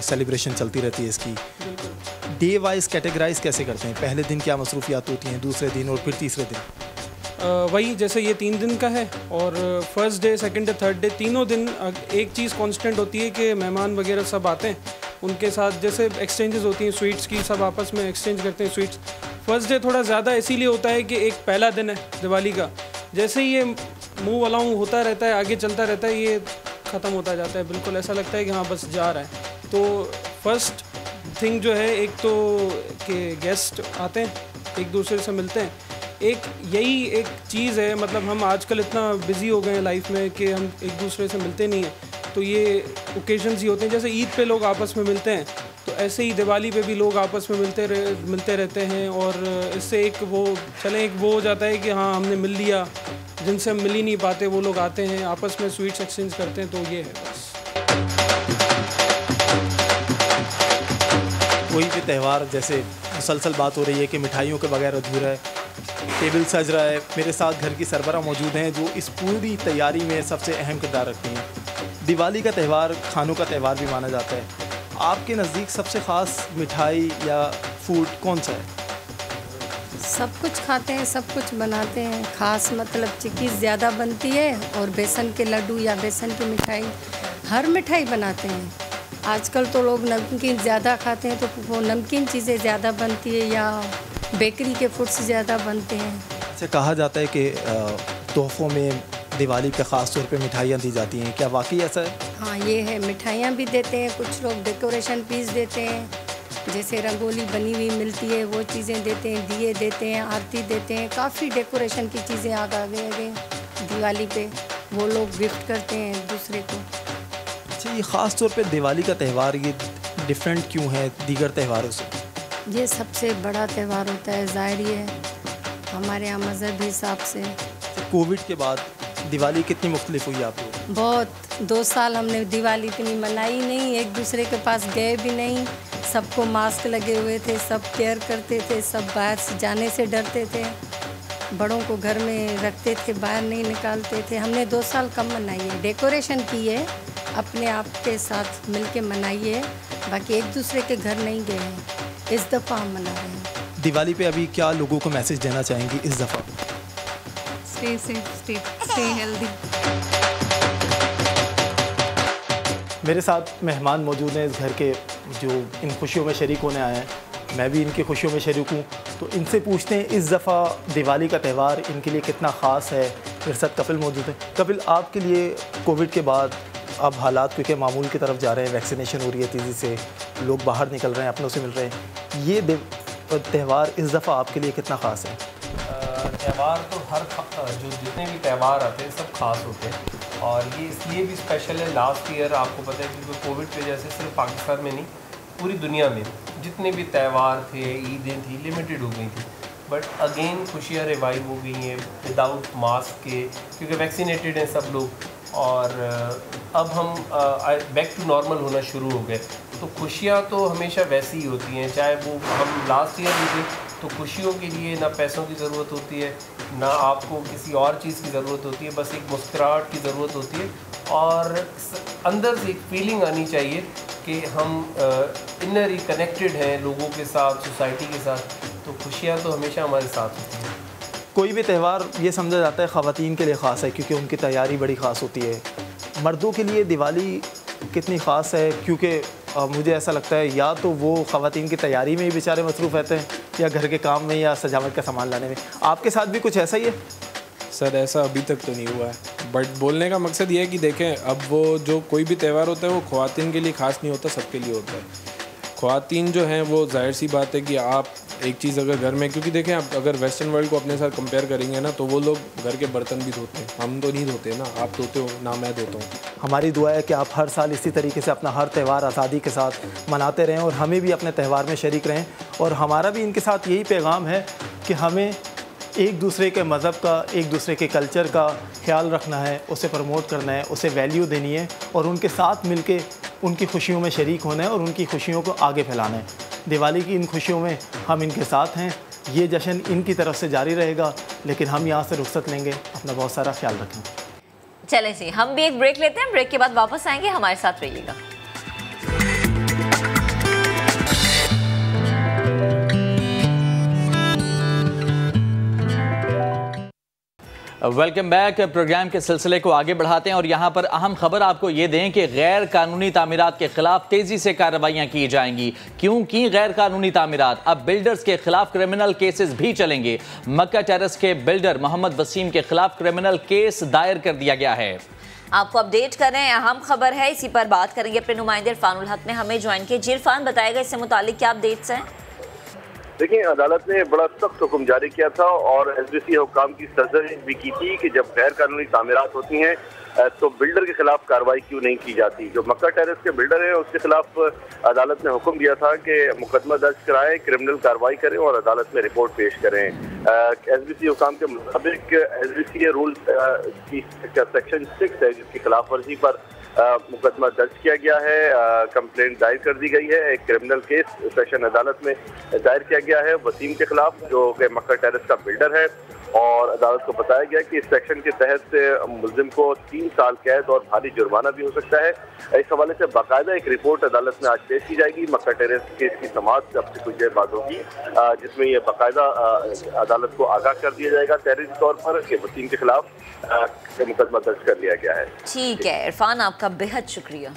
सेलिब्रेशन चलती रहती है इसकी, डे वाइज कैटेगराइज कैसे करते हैं? पहले दिन क्या मसरूफियात होती हैं, दूसरे दिन और फिर तीसरे दिन?
वही जैसे ये 3 दिन का है और first day, second day, third day, तीनों दिन एक चीज़ कांस्टेंट होती है कि मेहमान वगैरह सब आते हैं, उनके साथ जैसे एक्सचेंजेस होती हैं स्वीट्स की, सब आपस में एक्सचेंज करते हैं स्वीट्स। फर्स्ट डे थोड़ा ज़्यादा इसीलिए होता है कि एक पहला दिन है दिवाली का, जैसे ही ये मुँह अलाउंग होता रहता है, आगे चलता रहता है, ये ख़त्म होता जाता है, बिल्कुल ऐसा लगता है कि हाँ बस जा रहा है। तो फर्स्ट थिंग जो है, एक तो कि गेस्ट आते हैं, एक दूसरे से मिलते हैं, एक यही एक चीज़ है। मतलब हम आजकल इतना बिज़ी हो गए हैं लाइफ में कि हम एक दूसरे से मिलते नहीं हैं, तो ये ओकेजन्स ही होते हैं। जैसे ईद पे लोग आपस में मिलते हैं, तो ऐसे ही दिवाली पे भी लोग आपस में मिलते रहते हैं और इससे एक वो हो जाता है कि हाँ हमने मिल लिया, जिनसे हम मिल ही नहीं पाते वो लोग आते हैं, आपस में स्वीट्स एक्सचेंज करते हैं, तो ये है बस।
कोई भी त्यौहार जैसे मुसलसल बात हो रही है कि मिठाइयों के बगैर अधूरा है, टेबल सज रहा है, मेरे साथ घर की सरबराह मौजूद हैं जो इस पूरी तैयारी में सबसे अहम किरदार रखती हैं। दिवाली का त्यौहार खानों का त्यौहार भी माना जाता है, आपके नज़दीक सबसे ख़ास मिठाई या फूड कौन सा है?
सब कुछ खाते हैं, सब कुछ बनाते हैं, ख़ास मतलब चिक्कीज़ ज़्यादा बनती है और बेसन के लड्डू या बेसन की मिठाई, हर मिठाई बनाते हैं। आजकल तो लोग नमकीन ज़्यादा खाते हैं, तो वो नमकीन चीज़ें ज़्यादा बनती है या बेकरी के फूड्स ज़्यादा बनते हैं।
अच्छा, कहा जाता है कि तोहफ़ों में दिवाली पे ख़ास तौर पे मिठाइयाँ दी जाती हैं, क्या वाकई ऐसा है?
हाँ, ये है, मिठाइयाँ भी देते हैं, कुछ लोग डेकोरेशन पीस देते हैं, जैसे रंगोली बनी हुई मिलती है वो चीज़ें देते हैं, दिए देते हैं, आरती देते हैं, काफ़ी डेकोरेशन की चीज़ें आगे दिवाली पे वो लोग गिफ्ट करते हैं दूसरे को।
अच्छा, ये ख़ास तौर पे दिवाली का त्यौहार ये डिफरेंट क्यों है दीगर त्योहारों से?
ये सबसे बड़ा त्यौहार होता है, ज़ाहिर है हमारे यहाँ मज़हबी हिसाब से।
कोविड के बाद दिवाली कितनी मुख्तलिफ हुई आप लोग?
बहुत, 2 साल हमने दिवाली इतनी मनाई नहीं, एक दूसरे के पास गए भी नहीं, सबको मास्क लगे हुए थे, सब केयर करते थे, सब बाहर से जाने से डरते थे, बड़ों को घर में रखते थे, बाहर नहीं निकालते थे। हमने 2 साल कम मनाई है, डेकोरेशन की है, अपने आप के साथ मिल के मनाई है, बाकी एक दूसरे के घर नहीं गए हैं, इस दफ़ा हम मना रहे हैं।
दिवाली पे अभी क्या लोगों को मैसेज देना चाहेंगी इस दफ़ा?
Stay safe, stay healthy.
मेरे साथ मेहमान मौजूद हैं इस घर के जो इन खुशियों में शरीक होने आए हैं, मैं भी इनकी खुशियों में शरीक हूँ, तो इनसे पूछते हैं इस दफ़ा दिवाली का त्यौहार इनके लिए कितना ख़ास है। मेरे साथ कपिल मौजूद है। कपिल, आपके लिए कोविड के बाद अब हालात क्योंकि मामूल की तरफ जा रहे हैं, वैक्सीनेशन हो रही है तेज़ी से, लोग बाहर निकल रहे हैं, अपनों से मिल रहे हैं, ये त्यौहार इस दफ़ा आपके लिए कितना ख़ास है?
त्यौहार तो जो जितने भी त्यौहार आते हैं सब खास होते हैं और ये इसलिए भी स्पेशल है। लास्ट ईयर आपको पता है कि कोविड की वजह से सिर्फ पाकिस्तान में नहीं पूरी दुनिया में जितने भी त्यौहार थे, ईदें थी, लिमिटेड हो गई थी, बट अगेन खुशियाँ रिवाइव हो गई हैं विदाउट मास्क के, क्योंकि वैक्सीनेटेड हैं सब लोग और अब हम बैक टू नॉर्मल होना शुरू हो गए। तो खुशियाँ तो हमेशा वैसी ही होती हैं, चाहे वो हम लास्ट ईयर भी थे, तो खुशियों के लिए ना पैसों की ज़रूरत होती है, ना आपको किसी और चीज़ की ज़रूरत होती है, बस एक मुस्कुराहट की ज़रूरत होती है और अंदर से एक फीलिंग आनी चाहिए कि हम इनरली कनेक्टेड हैं लोगों के साथ, सोसाइटी के साथ, तो खुशियाँ तो हमेशा हमारे साथ होती हैं।
कोई भी त्यौहार ये समझा जाता है ख़वातीन के लिए ख़ास है क्योंकि उनकी तैयारी बड़ी ख़ास होती है, मर्दों के लिए दिवाली कितनी ख़ास है? क्योंकि मुझे ऐसा लगता है या तो वो ख़वातीन की तैयारी में ही बेचारे मसरूफ़ रहते हैं या घर के काम में या सजावट का सामान लाने में। आपके साथ भी कुछ ऐसा ही है?
सर ऐसा अभी तक तो नहीं हुआ है, बट बोलने का मकसद ये है कि देखें, अब वो जो कोई भी त्यौहार होता है वो ख़वातीन के लिए ख़ास नहीं होता, सबके लिए होता है। ख़वातीन जो हैं वो जाहिर सी बात है कि आप एक चीज़ अगर घर में, क्योंकि देखें आप अगर वेस्टर्न वर्ल्ड को अपने साथ कंपेयर करेंगे ना, तो वो लोग घर के बर्तन भी धोते हैं, हम तो नहीं धोते ना, आप धोते हो ना, मैं धोता हूँ।
हमारी दुआ है कि आप हर साल इसी तरीके से अपना हर त्यौहार आज़ादी के साथ मनाते रहें और हमें भी अपने त्यौहार में शरीक रहें। और हमारा भी इनके साथ यही पैगाम है कि हमें एक दूसरे के मज़हब का, एक दूसरे के कल्चर का ख्याल रखना है, उसे प्रमोट करना है, उसे वैल्यू देनी है और उनके साथ मिलके उनकी खुशियों में शरीक होना है और उनकी खुशियों को आगे फैलाना है। दिवाली की इन खुशियों में हम इनके साथ हैं, ये जश्न इनकी तरफ से जारी रहेगा, लेकिन हम यहाँ से रुखसत लेंगे। अपना बहुत सारा ख्याल रखें।
चलें जी, हम भी एक ब्रेक लेते हैं, ब्रेक के बाद वापस आएंगे, हमारे साथ रहिएगा।
Welcome back. प्रोग्राम के सिलसिले को आगे बढ़ाते हैं और यहाँ पर अहम खबर आपको ये दें कि गैर कानूनी तामीरात के खिलाफ तेजी से कार्रवाइयाँ की जाएंगी। क्यों की गैर कानूनी तामीरात? अब बिल्डर्स के खिलाफ क्रिमिनल केसेस भी चलेंगे। मक्का टेरेस के बिल्डर मोहम्मद वसीम के खिलाफ क्रिमिनल केस दायर कर दिया गया है।
आपको अपडेट कर रहे हैं, अहम खबर है, इसी पर बात करेंगे। अपने नुमाइंदे इरफानुल हक ने हमें ज्वाइन किया। जी इरफान, बताएगा इससे मुतालिक क्या अपडेट्स हैं?
देखिए, अदालत ने बड़ा सख्त हुक्म जारी किया था और एसबीसी हुक्काम की सजद भी की थी कि जब गैर कानूनी तामीरात होती हैं तो बिल्डर के खिलाफ कार्रवाई क्यों नहीं की जाती। जो मक्का टेरेस के बिल्डर हैं उसके खिलाफ अदालत ने हुक्म दिया था कि मुकदमा दर्ज कराएं, क्रिमिनल कार्रवाई करें और अदालत में रिपोर्ट पेश करें। एसबीसी हुक्काम के मुताबिक एसबीसी रूल की सेक्शन 6 है जिसकी खिलाफ वर्जी पर मुकदमा दर्ज किया गया है, कंप्लेंट दायर कर दी गई है। एक क्रिमिनल केस सेशन अदालत में दायर किया गया है वसीम के खिलाफ, जो कि मक्का टेरेस का बिल्डर है। और अदालत को बताया गया कि इस सेक्शन के तहत मुलजिम को 3 साल कैद और भारी जुर्माना भी हो सकता है। इस हवाले से बाकायदा एक रिपोर्ट अदालत में आज पेश की जाएगी। मक्का टेरेस केस की समाअत अब से कुछ देर बाद होगी, जिसमें यह बाकायदा अदालत को आगाह कर दिया जाएगा तहरीरी तौर पर कि वसीम के खिलाफ मुकदमा दर्ज कर लिया गया है।
ठीक है इरफान, आपका बेहद शुक्रिया।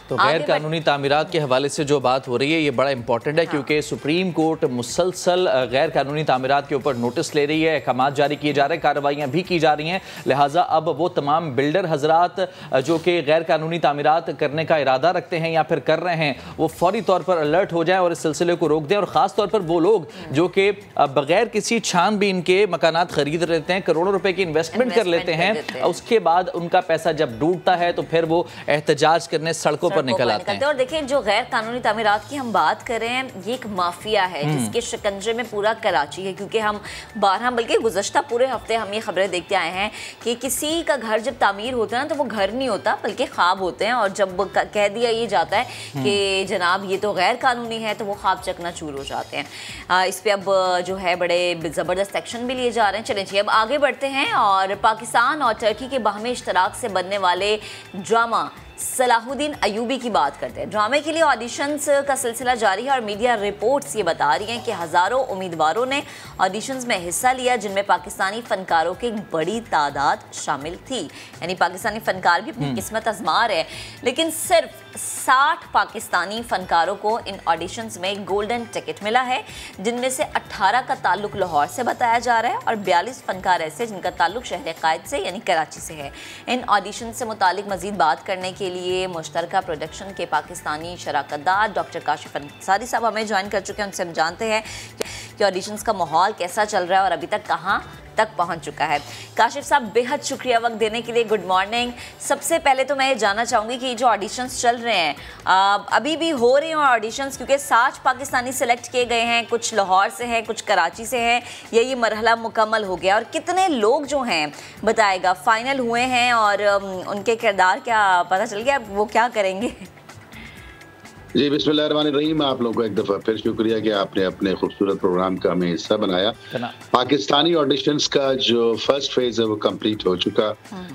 तो गैर कानूनी तामीरात के हवाले से जो बात हो रही है ये बड़ा इंपॉर्टेंट है, क्योंकि सुप्रीम कोर्ट मुसलसल गैर कानूनी तामीरात के ऊपर नोटिस ले रही है, अहकाम जारी किए जा रहे हैं, कार्रवाइयाँ भी की जा रही हैं। लिहाजा अब वो तमाम बिल्डर हजरात जो कि गैर कानूनी तामीरात करने का इरादा रखते हैं या फिर कर रहे हैं, वो फौरी तौर पर अलर्ट हो जाएं और इस सिलसिले को रोक दें। और ख़ास तौर पर वो लोग जो कि बगैर किसी छानबीन के मकानात खरीद लेते हैं, करोड़ों रुपए की इन्वेस्टमेंट कर लेते हैं, उसके बाद उनका पैसा जब डूबता है तो फिर वो एहतजाज करने सड़कों पर निकल आते हैं।
और देखिए, जो गैर कानूनी तामीरात की हम बात कर रहे हैं, ये एक माफिया है जिसके शिकंजे में पूरा कराची है। क्योंकि हम 12 बल्कि गुज़श्ता पूरे हफ्ते हम ये खबरें देखते आए हैं कि किसी का घर जब तामीर होता है ना तो वो घर नहीं होता बल्कि ख्वाब होते हैं, और जब कह दिया ये जाता है कि जनाब ये तो गैर कानूनी है तो वो ख्वाब चकनाचूर हो जाते हैं। इस पर अब जो है बड़े ज़बरदस्त एक्शन भी लिए जा रहे हैं। चलें जी, अब आगे बढ़ते हैं और पाकिस्तान और टर्की के बाहमी इश्तराक से बनने वाले ड्रामा सलाहुद्दीन अयूबी की बात करते हैं। ड्रामे के लिए ऑडिशंस का सिलसिला जारी है और मीडिया रिपोर्ट्स ये बता रही हैं कि हज़ारों उम्मीदवारों ने ऑडिशंस में हिस्सा लिया, जिनमें पाकिस्तानी फ़नकारों की एक बड़ी तादाद शामिल थी। यानी पाकिस्तानी फ़नकार भी अपनी किस्मत आजमा रहे हैं, लेकिन सिर्फ 60 पाकिस्तानी फ़नकारों को इन ऑडिशंस में गोल्डन टिकट मिला है, जिनमें से 18 का ताल्लुक लाहौर से बताया जा रहा है और 42 फ़नकार ऐसे जिनका ताल्लुक शहर कायद से यानी कराची से है। इन ऑडिशन से मुतालिक मज़ीद बात करने के लिए मुश्तरका प्रोडक्शन के पाकिस्तानी शराकतदार डॉक्टर काशिफ अंसारी साहब हमें ज्वाइन कर चुके हैं। उनसे हम जानते हैं कि ऑडिशंस का माहौल कैसा चल रहा है और अभी तक कहाँ तक पहुंच चुका है। काशिफ साहब, बेहद शुक्रिया वक्त देने के लिए, गुड मॉर्निंग। सबसे पहले तो मैं ये जानना चाहूँगी कि जो ऑडिशंस चल रहे हैं अभी भी हो रहे हैं ऑडिशंस, क्योंकि 60 पाकिस्तानी सिलेक्ट किए गए हैं, कुछ लाहौर से हैं, कुछ कराची से हैं, ये मरहला मुकम्मल हो गया, और कितने लोग जो हैं बताएगा फाइनल हुए हैं और उनके किरदार क्या पता चल गया, वो क्या करेंगे?
जी बिस्मिल्लाहिर्रहमानिर्रहीम। आप लोगों को एक दफ़ा फिर शुक्रिया कि आपने अपने खूबसूरत प्रोग्राम का हमें हिस्सा बनाया। पाकिस्तानी ऑडिशंस का जो फर्स्ट फेज है वो कंप्लीट हो चुका,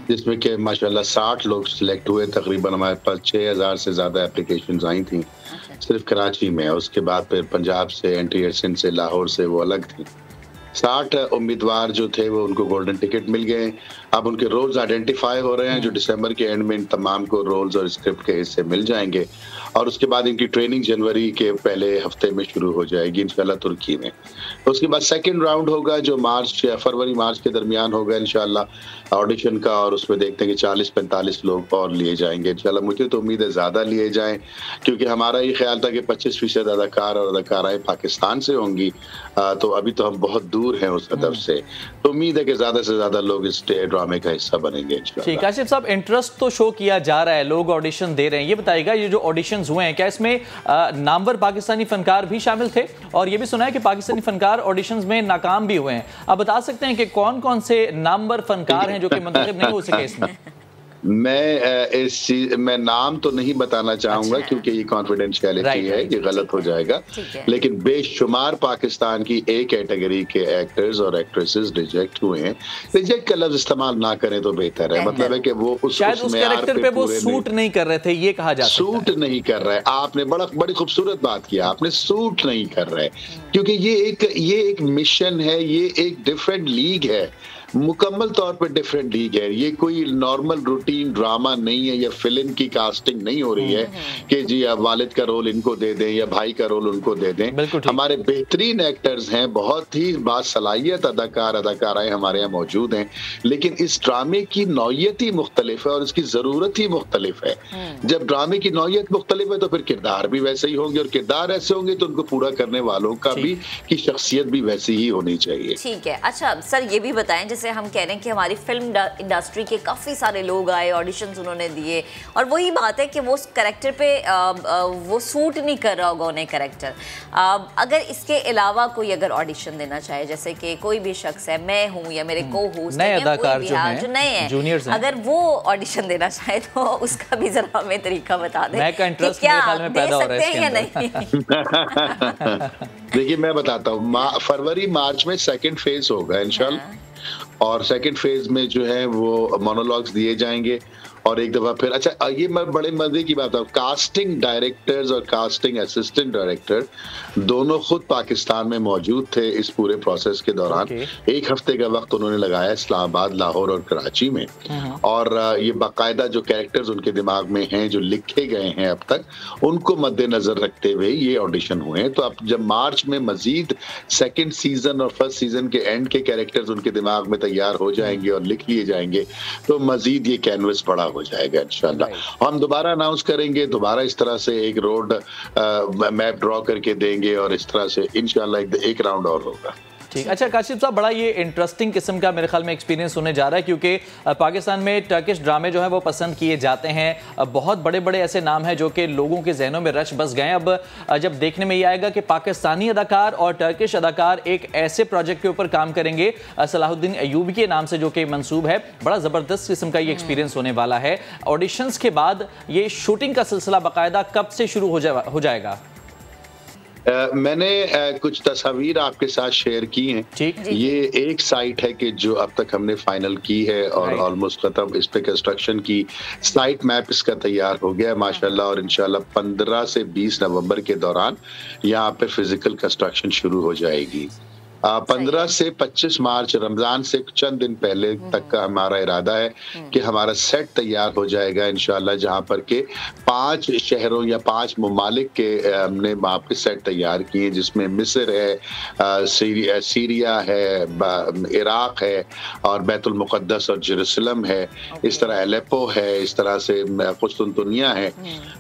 जिसमें कि माशाल्लाह 60 लोग सिलेक्ट हुए। तकरीबन हमारे पास 6000 से ज़्यादा एप्लीकेशंस आई थी सिर्फ कराची में। उसके बाद फिर पंजाब से, एंटीरियर सिंध से, लाहौर से वो अलग थी। 60 उम्मीदवार जो थे वो उनको गोल्डन टिकट मिल गए अब उनके रोल्स आइडेंटिफाई हो रहे हैं, जो दिसंबर के एंड में इन तमाम को रोल्स और स्क्रिप्ट के हिस्से मिल जाएंगे और उसके बाद इनकी ट्रेनिंग जनवरी के पहले हफ्ते में शुरू हो जाएगी इंशाल्लाह तुर्की में। तो उसके बाद सेकंड राउंड होगा जो मार्च या फरवरी मार्च के दरमियान होगा इंशाल्लाह ऑडिशन का, और उसमें देखते हैं कि 40-45 लोग और लिए जाएंगे इंशाल्लाह। मुझे तो उम्मीद है ज़्यादा लिए जाएं, क्योंकि हमारा ये ख्याल था कि 25% अदाकार और अदाकाराएं पाकिस्तान से होंगी, तो अभी तो हम बहुत दूर हैं उस हदफ से। तो उम्मीद है कि ज़्यादा से ज़्यादा लोग इस ड्रामे का हिस्सा बनेंगे इंशाल्लाह।
ठीक, काशिफ साहब इंटरेस्ट तो शो किया जा रहा है, लोग ऑडिशन दे रहे हैं, ये बताइएगा ये जो ऑडिशंस हुए हैं क्या इसमें नामवर पाकिस्तानी फनकार भी शामिल थे? और ये भी सुना है कि पाकिस्तानी फनकार ऑडिशंस में नाकाम भी हुए हैं। आप बता सकते हैं कि कौन कौन से नामवर फनकार हैं जो कि मुंतखब नहीं हो सके इसमें?
मैं नाम तो नहीं बताना चाहूंगा क्योंकि ये कॉन्फिडेंशियलिटी है, ये गलत हो जाएगा, लेकिन बेशुमार पाकिस्तान की एक कैटेगरी के एक्टर्स और एक्ट्रेसेस रिजेक्ट हुए हैं। रिजेक्ट का लफ्ज इस्तेमाल ना करें तो बेहतर है, मतलब है कि वो उस
कैरेक्टर पे वो सूट नहीं कर रहे थे, ये कहा जा सकता है।
सूट नहीं कर रहे, आपने बड़ी खूबसूरत बात किया, आपने सूट नहीं कर रहे, क्योंकि ये एक मिशन है, ये एक डिफरेंट लीग है, मुकम्मल तौर पे डिफरेंट लीग है। ये कोई नॉर्मल रूटीन ड्रामा नहीं है या फिल्म की कास्टिंग नहीं हो रही है कि जी अब वालिद का रोल इनको दे दें या भाई का रोल उनको दे दें। हमारे बेहतरीन एक्टर्स हैं, बहुत ही बासलाहियत अदाकार अदाकाराएं हमारे यहाँ मौजूद हैं, लेकिन इस ड्रामे की नौयत ही मुख्तलिफ है और इसकी ज़रूरत ही मुख्तलिफ है। जब ड्रामे की नौयत मुख्तलिफ है तो फिर किरदार भी वैसे ही होंगे, और किरदार ऐसे होंगे तो उनको पूरा करने वालों का भी की शख्सियत भी वैसी ही होनी चाहिए।
ठीक है, अच्छा सर ये भी बताएं, जैसे हम कह रहे हैं कि हमारी फिल्म इंडस्ट्री के काफ़ी सारे लोग आए, ऑडिशंस उन्होंने दिए, और वही बात है कि वो कैरेक्टर पे वो सूट नहीं कर रहा होगा उन्हें कैरेक्टर। अगर इसके अलावा कोई अगर ऑडिशन देना चाहे, जैसे कि कोई भी शख्स है, मैं हूँ या मेरे को होस्ट
नए अदाकार जो नए हैं जूनियर्स हैं,
अगर वो ऑडिशन देना चाहे तो उसका भी जरा हमें तरीका बता दें।
मैं का इंटरेस्ट मेरे ख्याल में पैदा हो रहा है
या नहीं?
देखिए मैं बताता हूँ, फरवरी मार्च में सेकंड फेज होगा इंशाल्लाह, और सेकंड फेज में जो है वो मोनोलॉग्स दिए जाएंगे, और एक दफा फिर अच्छा ये मैं बड़े मजे की बात है, कास्टिंग डायरेक्टर्स और कास्टिंग असिस्टेंट डायरेक्टर दोनों खुद पाकिस्तान में मौजूद थे इस पूरे प्रोसेस के दौरान। एक हफ्ते का वक्त उन्होंने लगाया इस्लामाबाद, लाहौर और कराची में, और ये बाकायदा जो कैरेक्टर्स उनके दिमाग में हैं जो लिखे गए हैं अब तक, उनको मद्देनजर रखते हुए ये ऑडिशन हुए हैं। तो अब जब मार्च में मजीद सेकेंड सीजन और फर्स्ट सीजन के एंड के कैरेक्टर्स उनके दिमाग में तैयार हो जाएंगे और लिख लिए जाएंगे, तो मजीद ये कैनवस बड़ा हो जाएगा इंशाल्लाह। हम दोबारा अनाउंस करेंगे, दोबारा इस तरह से एक रोड मैप ड्रॉ करके देंगे, और इस तरह से इंशाल्लाह एक राउंड और होगा।
ठीक, अच्छा काशिफ साहब बड़ा ये इंटरेस्टिंग किस्म का मेरे ख्याल में एक्सपीरियंस होने जा रहा है, क्योंकि पाकिस्तान में टर्किश ड्रामे जो है वो पसंद किए जाते हैं। बहुत बड़े बड़े ऐसे नाम हैं जो कि लोगों के जहनों में रच बस गए। अब जब देखने में ये आएगा कि पाकिस्तानी अदाकार और टर्किश अदाकार एक ऐसे प्रोजेक्ट के ऊपर काम करेंगे सलाहुद्दीन अयूबी के नाम से जो कि मंसूब है, बड़ा ज़बरदस्त किस्म का ये एक्सपीरियंस होने वाला है। ऑडिशंस के बाद ये शूटिंग का सिलसिला बाकायदा कब से शुरू हो जाएगा?
मैंने कुछ तस्वीर आपके साथ शेयर की हैं। ये एक साइट है कि जो अब तक हमने फाइनल की है और ऑलमोस्ट खत्म, इस पे कंस्ट्रक्शन की साइट मैप इसका तैयार हो गया है माशाल्लाह, और इंशाल्लाह 15 से 20 नवंबर के दौरान यहाँ पे फिजिकल कंस्ट्रक्शन शुरू हो जाएगी। 15 से 25 मार्च रमजान से चंद दिन पहले तक का हमारा इरादा है कि हमारा सेट तैयार हो जाएगा इंशाल्लाह, जहां पर के 5 शहरों या 5 ममालिक के हमने वहाँ पे सेट तैयार किए, जिसमें मिस्र है, सीरिया है, इराक है, और बैतुल मुक़द्दस और जेरूसलम है, इस तरह एलेपो है, इस तरह से कुस्तुनतुनिया है।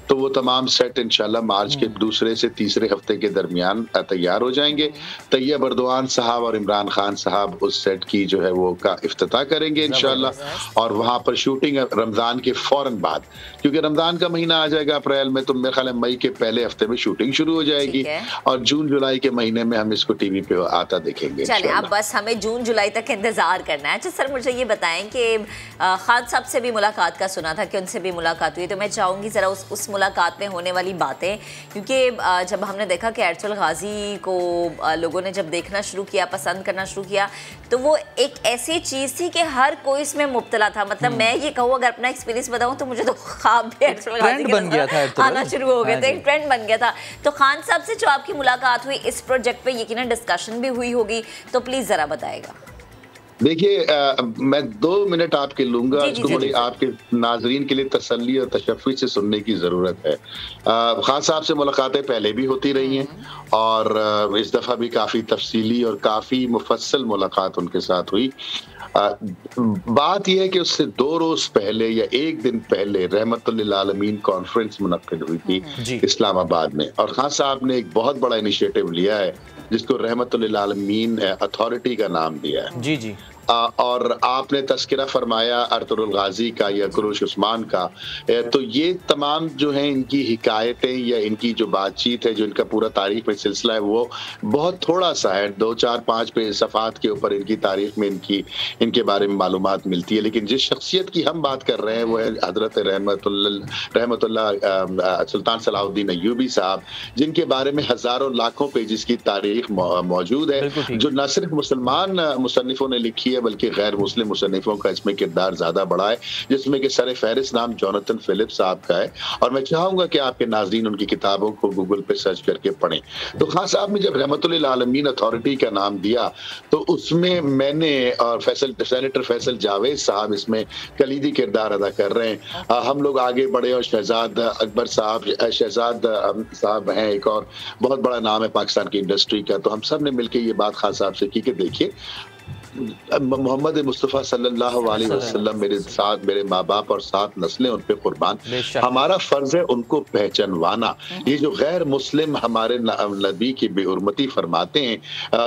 तो वो तमाम सेट इंशाल्लाह मार्च के दूसरे से तीसरे हफ्ते के दरमियान तैयार हो जाएंगे। तैयब अर्दवान साहब और इमरान खान साहब उस सेट की जो है वो का इफ्तिताह करेंगे इंशाल्लाह, और वहाँ पर शूटिंग रमजान के फौरन बाद, क्योंकि रमजान का महीना आ जाएगा अप्रैल में, तो मेरे ख्याल मई के पहले हफ्ते में शूटिंग शुरू हो जाएगी, और जून जुलाई के महीने में हम इसको टीवी पे आता देखेंगे।
चलिए अब बस हमें जून जुलाई तक इंतजार करना है। अच्छा सर मुझे ये बताएं कि खान साहब से भी मुलाकात का सुना था कि उनसे भी मुलाकात हुई, तो मैं चाहूँगी ज़रा उस मुलाकात में होने वाली बातें, क्योंकि जब हमने देखा कि एरसुल गाजी को लोगों ने जब देखना शुरू किया, पसंद करना शुरू किया, तो वो एक ऐसी चीज़ थी कि हर कोई इसमें मुब्तला था। मतलब मैं ये कहूँ अगर अपना एक्सपीरियंस बताऊँ तो मुझे तो ख्वाब भी आना शुरू हो गए थे, एक ट्रेंड बन गया था। तो खान साहब से जो आपकी मुलाकात हुई इस प्रोजेक्ट पे यकीनन डिस्कशन भी हुई होगी, तो प्लीज़ ज़रा बताएगा।
देखिए, मैं 2 मिनट आपके लूंगा, इसको बड़ी आपके नाजरीन के लिए तसल्ली और तशफ़्फ़ी से सुनने की ज़रूरत है। खान साहब से मुलाकातें पहले भी होती रही हैं और इस दफ़ा भी काफ़ी तफसीली और काफ़ी मुफस्सल मुलाकात उनके साथ हुई। बात यह है कि उससे 2 रोज पहले या 1 दिन पहले रहमतुल्लिल आलमीन कॉन्फ्रेंस मुनक्किद हुई थी इस्लामाबाद में, और खान साहब ने एक बहुत बड़ा इनिशिएटिव लिया है जिसको रहमतुल्लिल आलमीन अथॉरिटी का नाम दिया है।
जी जी।
और आपने तस्करा फरमाया अर्तुगरुल गाजी का या कुरूश उस्मान का, तो ये तमाम जो है इनकी हिकायतें या इनकी जो बातचीत है, जो इनका पूरा तारीख में सिलसिला है, वो बहुत थोड़ा सा है। 2, 4, 5 पे सफ़ात के ऊपर इनकी तारीख में इनके बारे में मालूमात मिलती है। लेकिन जिस शख्सियत की हम बात कर रहे हैं वो है हजरत रहमतुल्लाह सुल्तान सलाहुद्दीन अय्यूबी साहब, जिनके बारे में हज़ारों लाखों पेजिस की तारीख मौजूद है, जो न सिर्फ मुसलमान मुसन्निफों ने लिखी है बल्कि गैर मुस्लिम मुसन्निफों का इसमें किरदार ज्यादा बड़ा है, जिसमें कि सर फहरिस्त नाम जोनाथन फिलिप्स साहब का है। और मैं चाहूंगा कि आपके नाज़रीन उनकी किताबों को गूगल पे सर्च करके पढ़ें। तो खान साहब ने जब रहमतुल्लिल आलमीन अथॉरिटी का नाम दिया तो उसमें मैंने और सेनेटर फैसल जावेद साहब इसमें कलीदी किरदार अदा कर रहे हैं। हम लोग आगे बढ़े और शहजाद अकबर साहब हैं, एक और बहुत बड़ा नाम है पाकिस्तान की इंडस्ट्री का। तो हम सब ने मिलकर ये बात खान साहब से की कि देखिए, मोहम्मद मुस्तफ़ा सल्लल्लाहु अलैहि वसल्लम मेरे साथ, मेरे माँ बाप और 7 नस्लें उन पे कुर्बान, हमारा फर्ज है उनको पहचानवाना। ये जो गैर मुस्लिम हमारे नबी की बेहुरमती फरमाते हैं,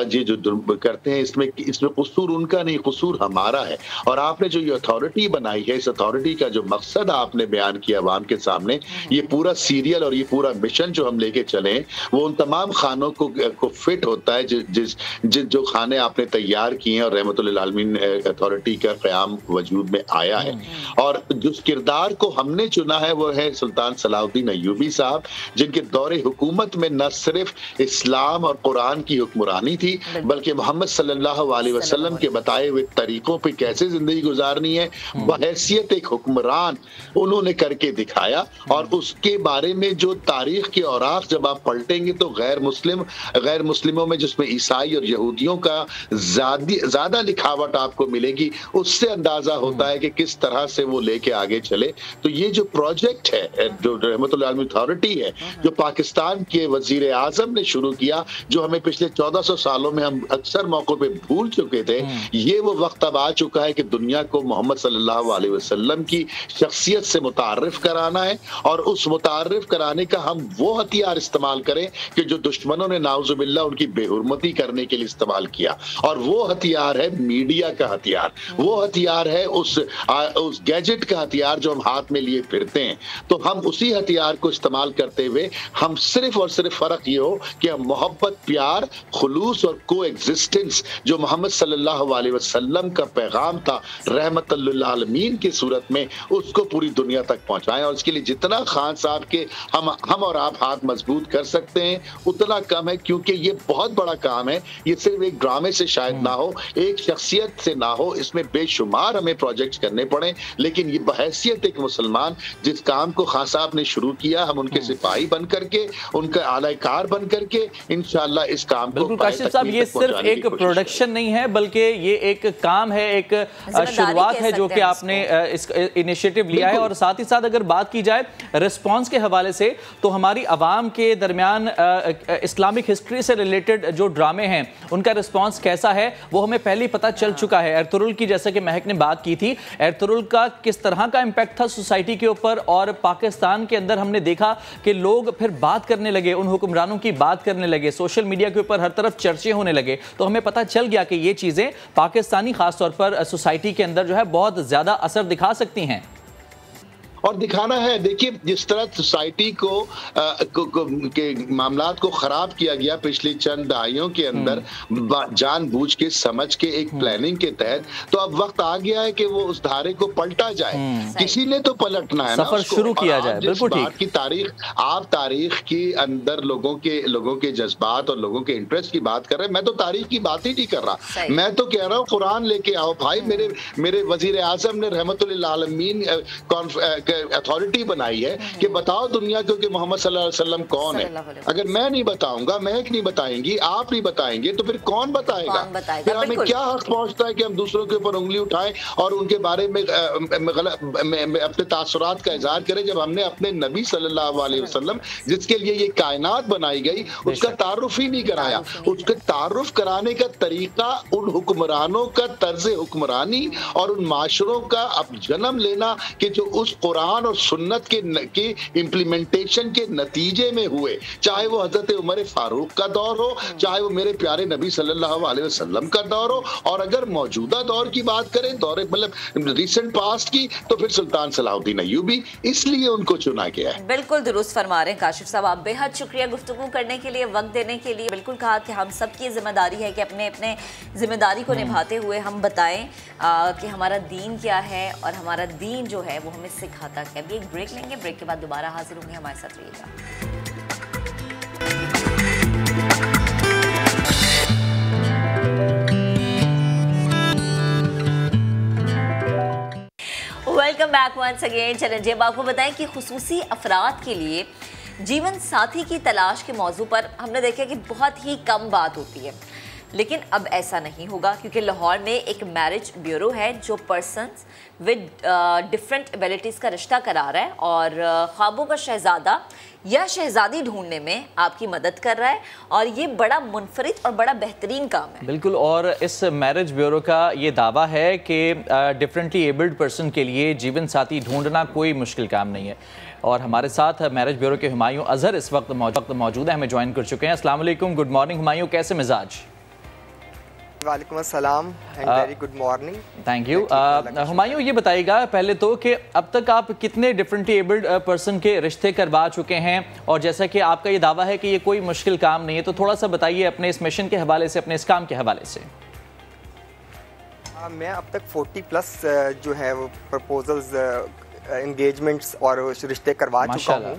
ये जो करते हैं, इसमें कसूर उनका नहीं, कसूर हमारा है। और आपने जो ये अथॉरिटी बनाई है, इस अथॉरिटी का जो मकसद आपने बयान किया अवाम के सामने, ये पूरा सीरियल और ये पूरा मिशन जो हम लेके चले वो उन तमाम खानों को फिट होता है जो खाने आपने तैयार किए हैं और रहमतुल्लिल आलमीन अथॉरिटी का क़याम वजूद में आया है। और जिस किरदार को हमने चुना है वो है सुल्तान सलाहुद्दीन अय्यूबी साहब, जिनके दौरे हुकूमत में न सिर्फ इस्लाम और कुरान की हुक्मरानी थी बल्कि मोहम्मद सल्लल्लाहु अलैहि वसल्लम के बताए हुए तरीकों पे कैसे जिंदगी गुजारनी है बहैसियत एक हुक्मरान उन्होंने करके दिखाया। और उसके बारे में जो तारीख के औराक जब आप पलटेंगे तो गैर मुस्लिमों में जिसमें ईसाई और यहूदियों का ज्यादा लिखावट आपको मिलेगी, उससे अंदाजा होता है कि किस तरह से वो लेके आगे चले। तो ये जो प्रोजेक्ट है, जो रहमतुल्लाह आलमीन अथॉरिटी है, जो पाकिस्तान के वजीर आजम ने शुरू किया, जो हमें पिछले 1400 सालों में हम अक्सर मौकों पे भूल चुके थे, ये वो वक्त अब आ चुका है कि दुनिया को मोहम्मद सल्लल्लाहु अलैहि वसल्लम की शख्सियत से मुतारिफ कराना है। और उस मुतारिफ कराने का हम वो हथियार इस्तेमाल करें कि जो दुश्मनों ने नाउजुबिल्लाह उनकी बेहुरमती करने के लिए इस्तेमाल किया। और वो हथियार है मीडिया का हथियार, वो हथियार है उस गैजेट का हथियार जो हम हाथ में लिए फिरते हैं। तो हम उसी हथियार को इस्तेमाल करते हुए हम सिर्फ और सिर्फ फर्क ये हो कि हम मोहब्बत, प्यार, खुलूस और को एग्जिस्टेंस जो मोहम्मद सल्लल्लाहु अलैहि वसल्लम का पैगाम था रहमतुल्लिल आलमीन की सूरत में, उसको पूरी दुनिया तक पहुंचाएं। और इसके लिए जितना खान साहब के हम और आप हाथ मजबूत कर सकते हैं उतना कम है, क्योंकि ये बहुत बड़ा काम है। ये सिर्फ एक ड्रामे से शायद ना हो, एक शख्सियत से ना हो, इसमें बेशुमार हमें प्रोजेक्ट्स करने पड़े। लेकिन ये बहैसियत एक मुसलमान जिस काम को खान साहब ने शुरू किया, हम उनके सिपाही बन करके, उनका आलाकार बन करके इंशाअल्लाह इस काम को
काशिफ साहब, ये सिर्फ एक प्रोडक्शन नहीं है बल्कि ये एक काम है, एक शुरुआत है जो कि आपने इस इनिशिएटिव लिया है। और साथ ही साथ अगर बात की जाए रिस्पांस के हवाले से, तो हमारी आवाम के दरमियान इस्लामिक हिस्ट्री से रिलेटेड जो ड्रामे हैं उनका रिस्पांस कैसा है वो हमें पहले ही पता चल चुका है। अर्तुगरुल की, जैसे कि महक ने बात की थी, अर्तुगरुल का किस तरह का इम्पैक्ट था सोसाइटी के ऊपर, और पाकिस्तान के अंदर हमने देखा कि लोग फिर बात करने लगे, उन हुक्मरानों की बात करने लगे, सोशल मीडिया के ऊपर हर तरफ चर्चे होने लगे। तो हमें पता चल गया कि ये चीज़ें पाकिस्तानी खासतौर पर सोसाइटी के अंदर जो है बहुत ज़्यादा असर दिखा सकती हैं
और दिखाना है। देखिए, जिस तरह सोसाइटी के मामलात को खराब किया गया पिछली चंद दहाइयों के अंदर जानबूझ के, समझ के, एक प्लानिंग के तहत, तो अब वक्त आ गया है कि वो उस धारे को पलटा जाए। किसी ने तो पलटना है,
सफर शुरू किया जाए। बिल्कुल ठीक।
की तारीख के अंदर लोगों के जज्बात और लोगों के इंटरेस्ट की बात कर रहे हैं। मैं तो तारीख की बात ही नहीं कर रहा, मैं तो कह रहा हूँ कुरान लेके आओ भाई। मेरे वजीर आजम ने रहमतुल्लिल आलमीन अथॉरिटी बनाई है कि बताओ दुनिया को कि मोहम्मद सल्लल्लाहु अलैहि वसल्लम कौन है। अगर मैं नहीं बताऊंगा, महक नहीं बताएंगी, आप नहीं बताएंगे, तो फिर कौन बताएगा? फिर हमें क्या हक पहुंचता है कि हम दूसरों के ऊपर उंगली उठाएं और उनके बारे में अपने तासुरात का इजहार करें, जब हमने अपने नबी सल्लल्लाहु अलैहि वसल्लम जिसके लिए ये कायनात बनाई गई उसका तारुफ ही नहीं कराया। उसके तारुफ कराने का तरीका उन हुक्मरानों का तर्ज हुक्मरानी और उन माशरों का अब जन्म लेना कि जो उस कुरान और सुन्नत के इम्प्लीमेंटेशन के नतीजे में हुए, चाहे वो हजरत उमर फारूक का दौर हो, चाहे वो मेरे प्यारे नबी सल्लल्लाहु अलैहि वसल्लम का दौर हो, और अगर मौजूदा दौर की बात करें, दौर मतलब रिसेंट पास्ट की, तो फिर सुल्तान सलाहुद्दीन अय्यूबी, इसलिए उनको चुना गया है।
बिल्कुल दुरुस्त फरमा रहे हैं काशिफ साहब, आप बेहद शुक्रिया गुफ्तगू करने के लिए, वक्त देने के लिए। बिल्कुल कहा कि हम सबकी जिम्मेदारी है कि अपने अपने जिम्मेदारी को निभाते हुए हम बताएं कि हमारा दीन क्या है और हमारा दीन जो है वो हमें सिखाता है। अभी एक ब्रेक लेंगे, ब्रेक के बाद दोबारा हाजिर होंगे, हमारे साथ रहिएगा। Welcome back once again. चलें जी, अब आपको बताएं कि खुसूसी अफराद के लिए जीवन साथी की तलाश के मौजू पर हमने देखा कि बहुत ही कम बात होती है, लेकिन अब ऐसा नहीं होगा क्योंकि लाहौर में एक मैरिज ब्यूरो है जो पर्सन्स विद डिफरेंट एबिलिटीज़ का रिश्ता करा रहा है और ख्वाबों का शहज़ादा या शहज़ादी ढूंढने में आपकी मदद कर रहा है, और ये बड़ा मुनफरिद और बड़ा बेहतरीन काम है।
बिल्कुल, और इस मैरिज ब्यूरो का ये दावा है कि डिफरेंटली एबल्ड पर्सन के लिए जीवन साथी ढूंढना कोई मुश्किल काम नहीं है। और हमारे साथ मैरिज ब्यूरो के हुमायूं अजहर इस वक्त मौजूद है, हमें ज्वाइन कर चुके हैं। अस्सलाम वालेकुम, गुड मॉर्निंग हुमायूं, कैसे मिजाज?
वालेकुम अस्सलाम and very good morning.
Thank you. Humayun, ये बताइएगा पहले तो कि अब तक आप कितने डिफरेंटली एबल्ड पर्सन के रिश्ते करवा चुके हैं, और जैसा कि आपका ये दावा है कि ये कोई मुश्किल काम नहीं है, तो थोड़ा सा बताइए अपने इस मिशन के हवाले से, अपने इस काम के हवाले से।
मैं अब तक 40+ जो है वो प्रपोजल्स, एंगेजमेंट्स और रिश्ते करवा चुका हूँ।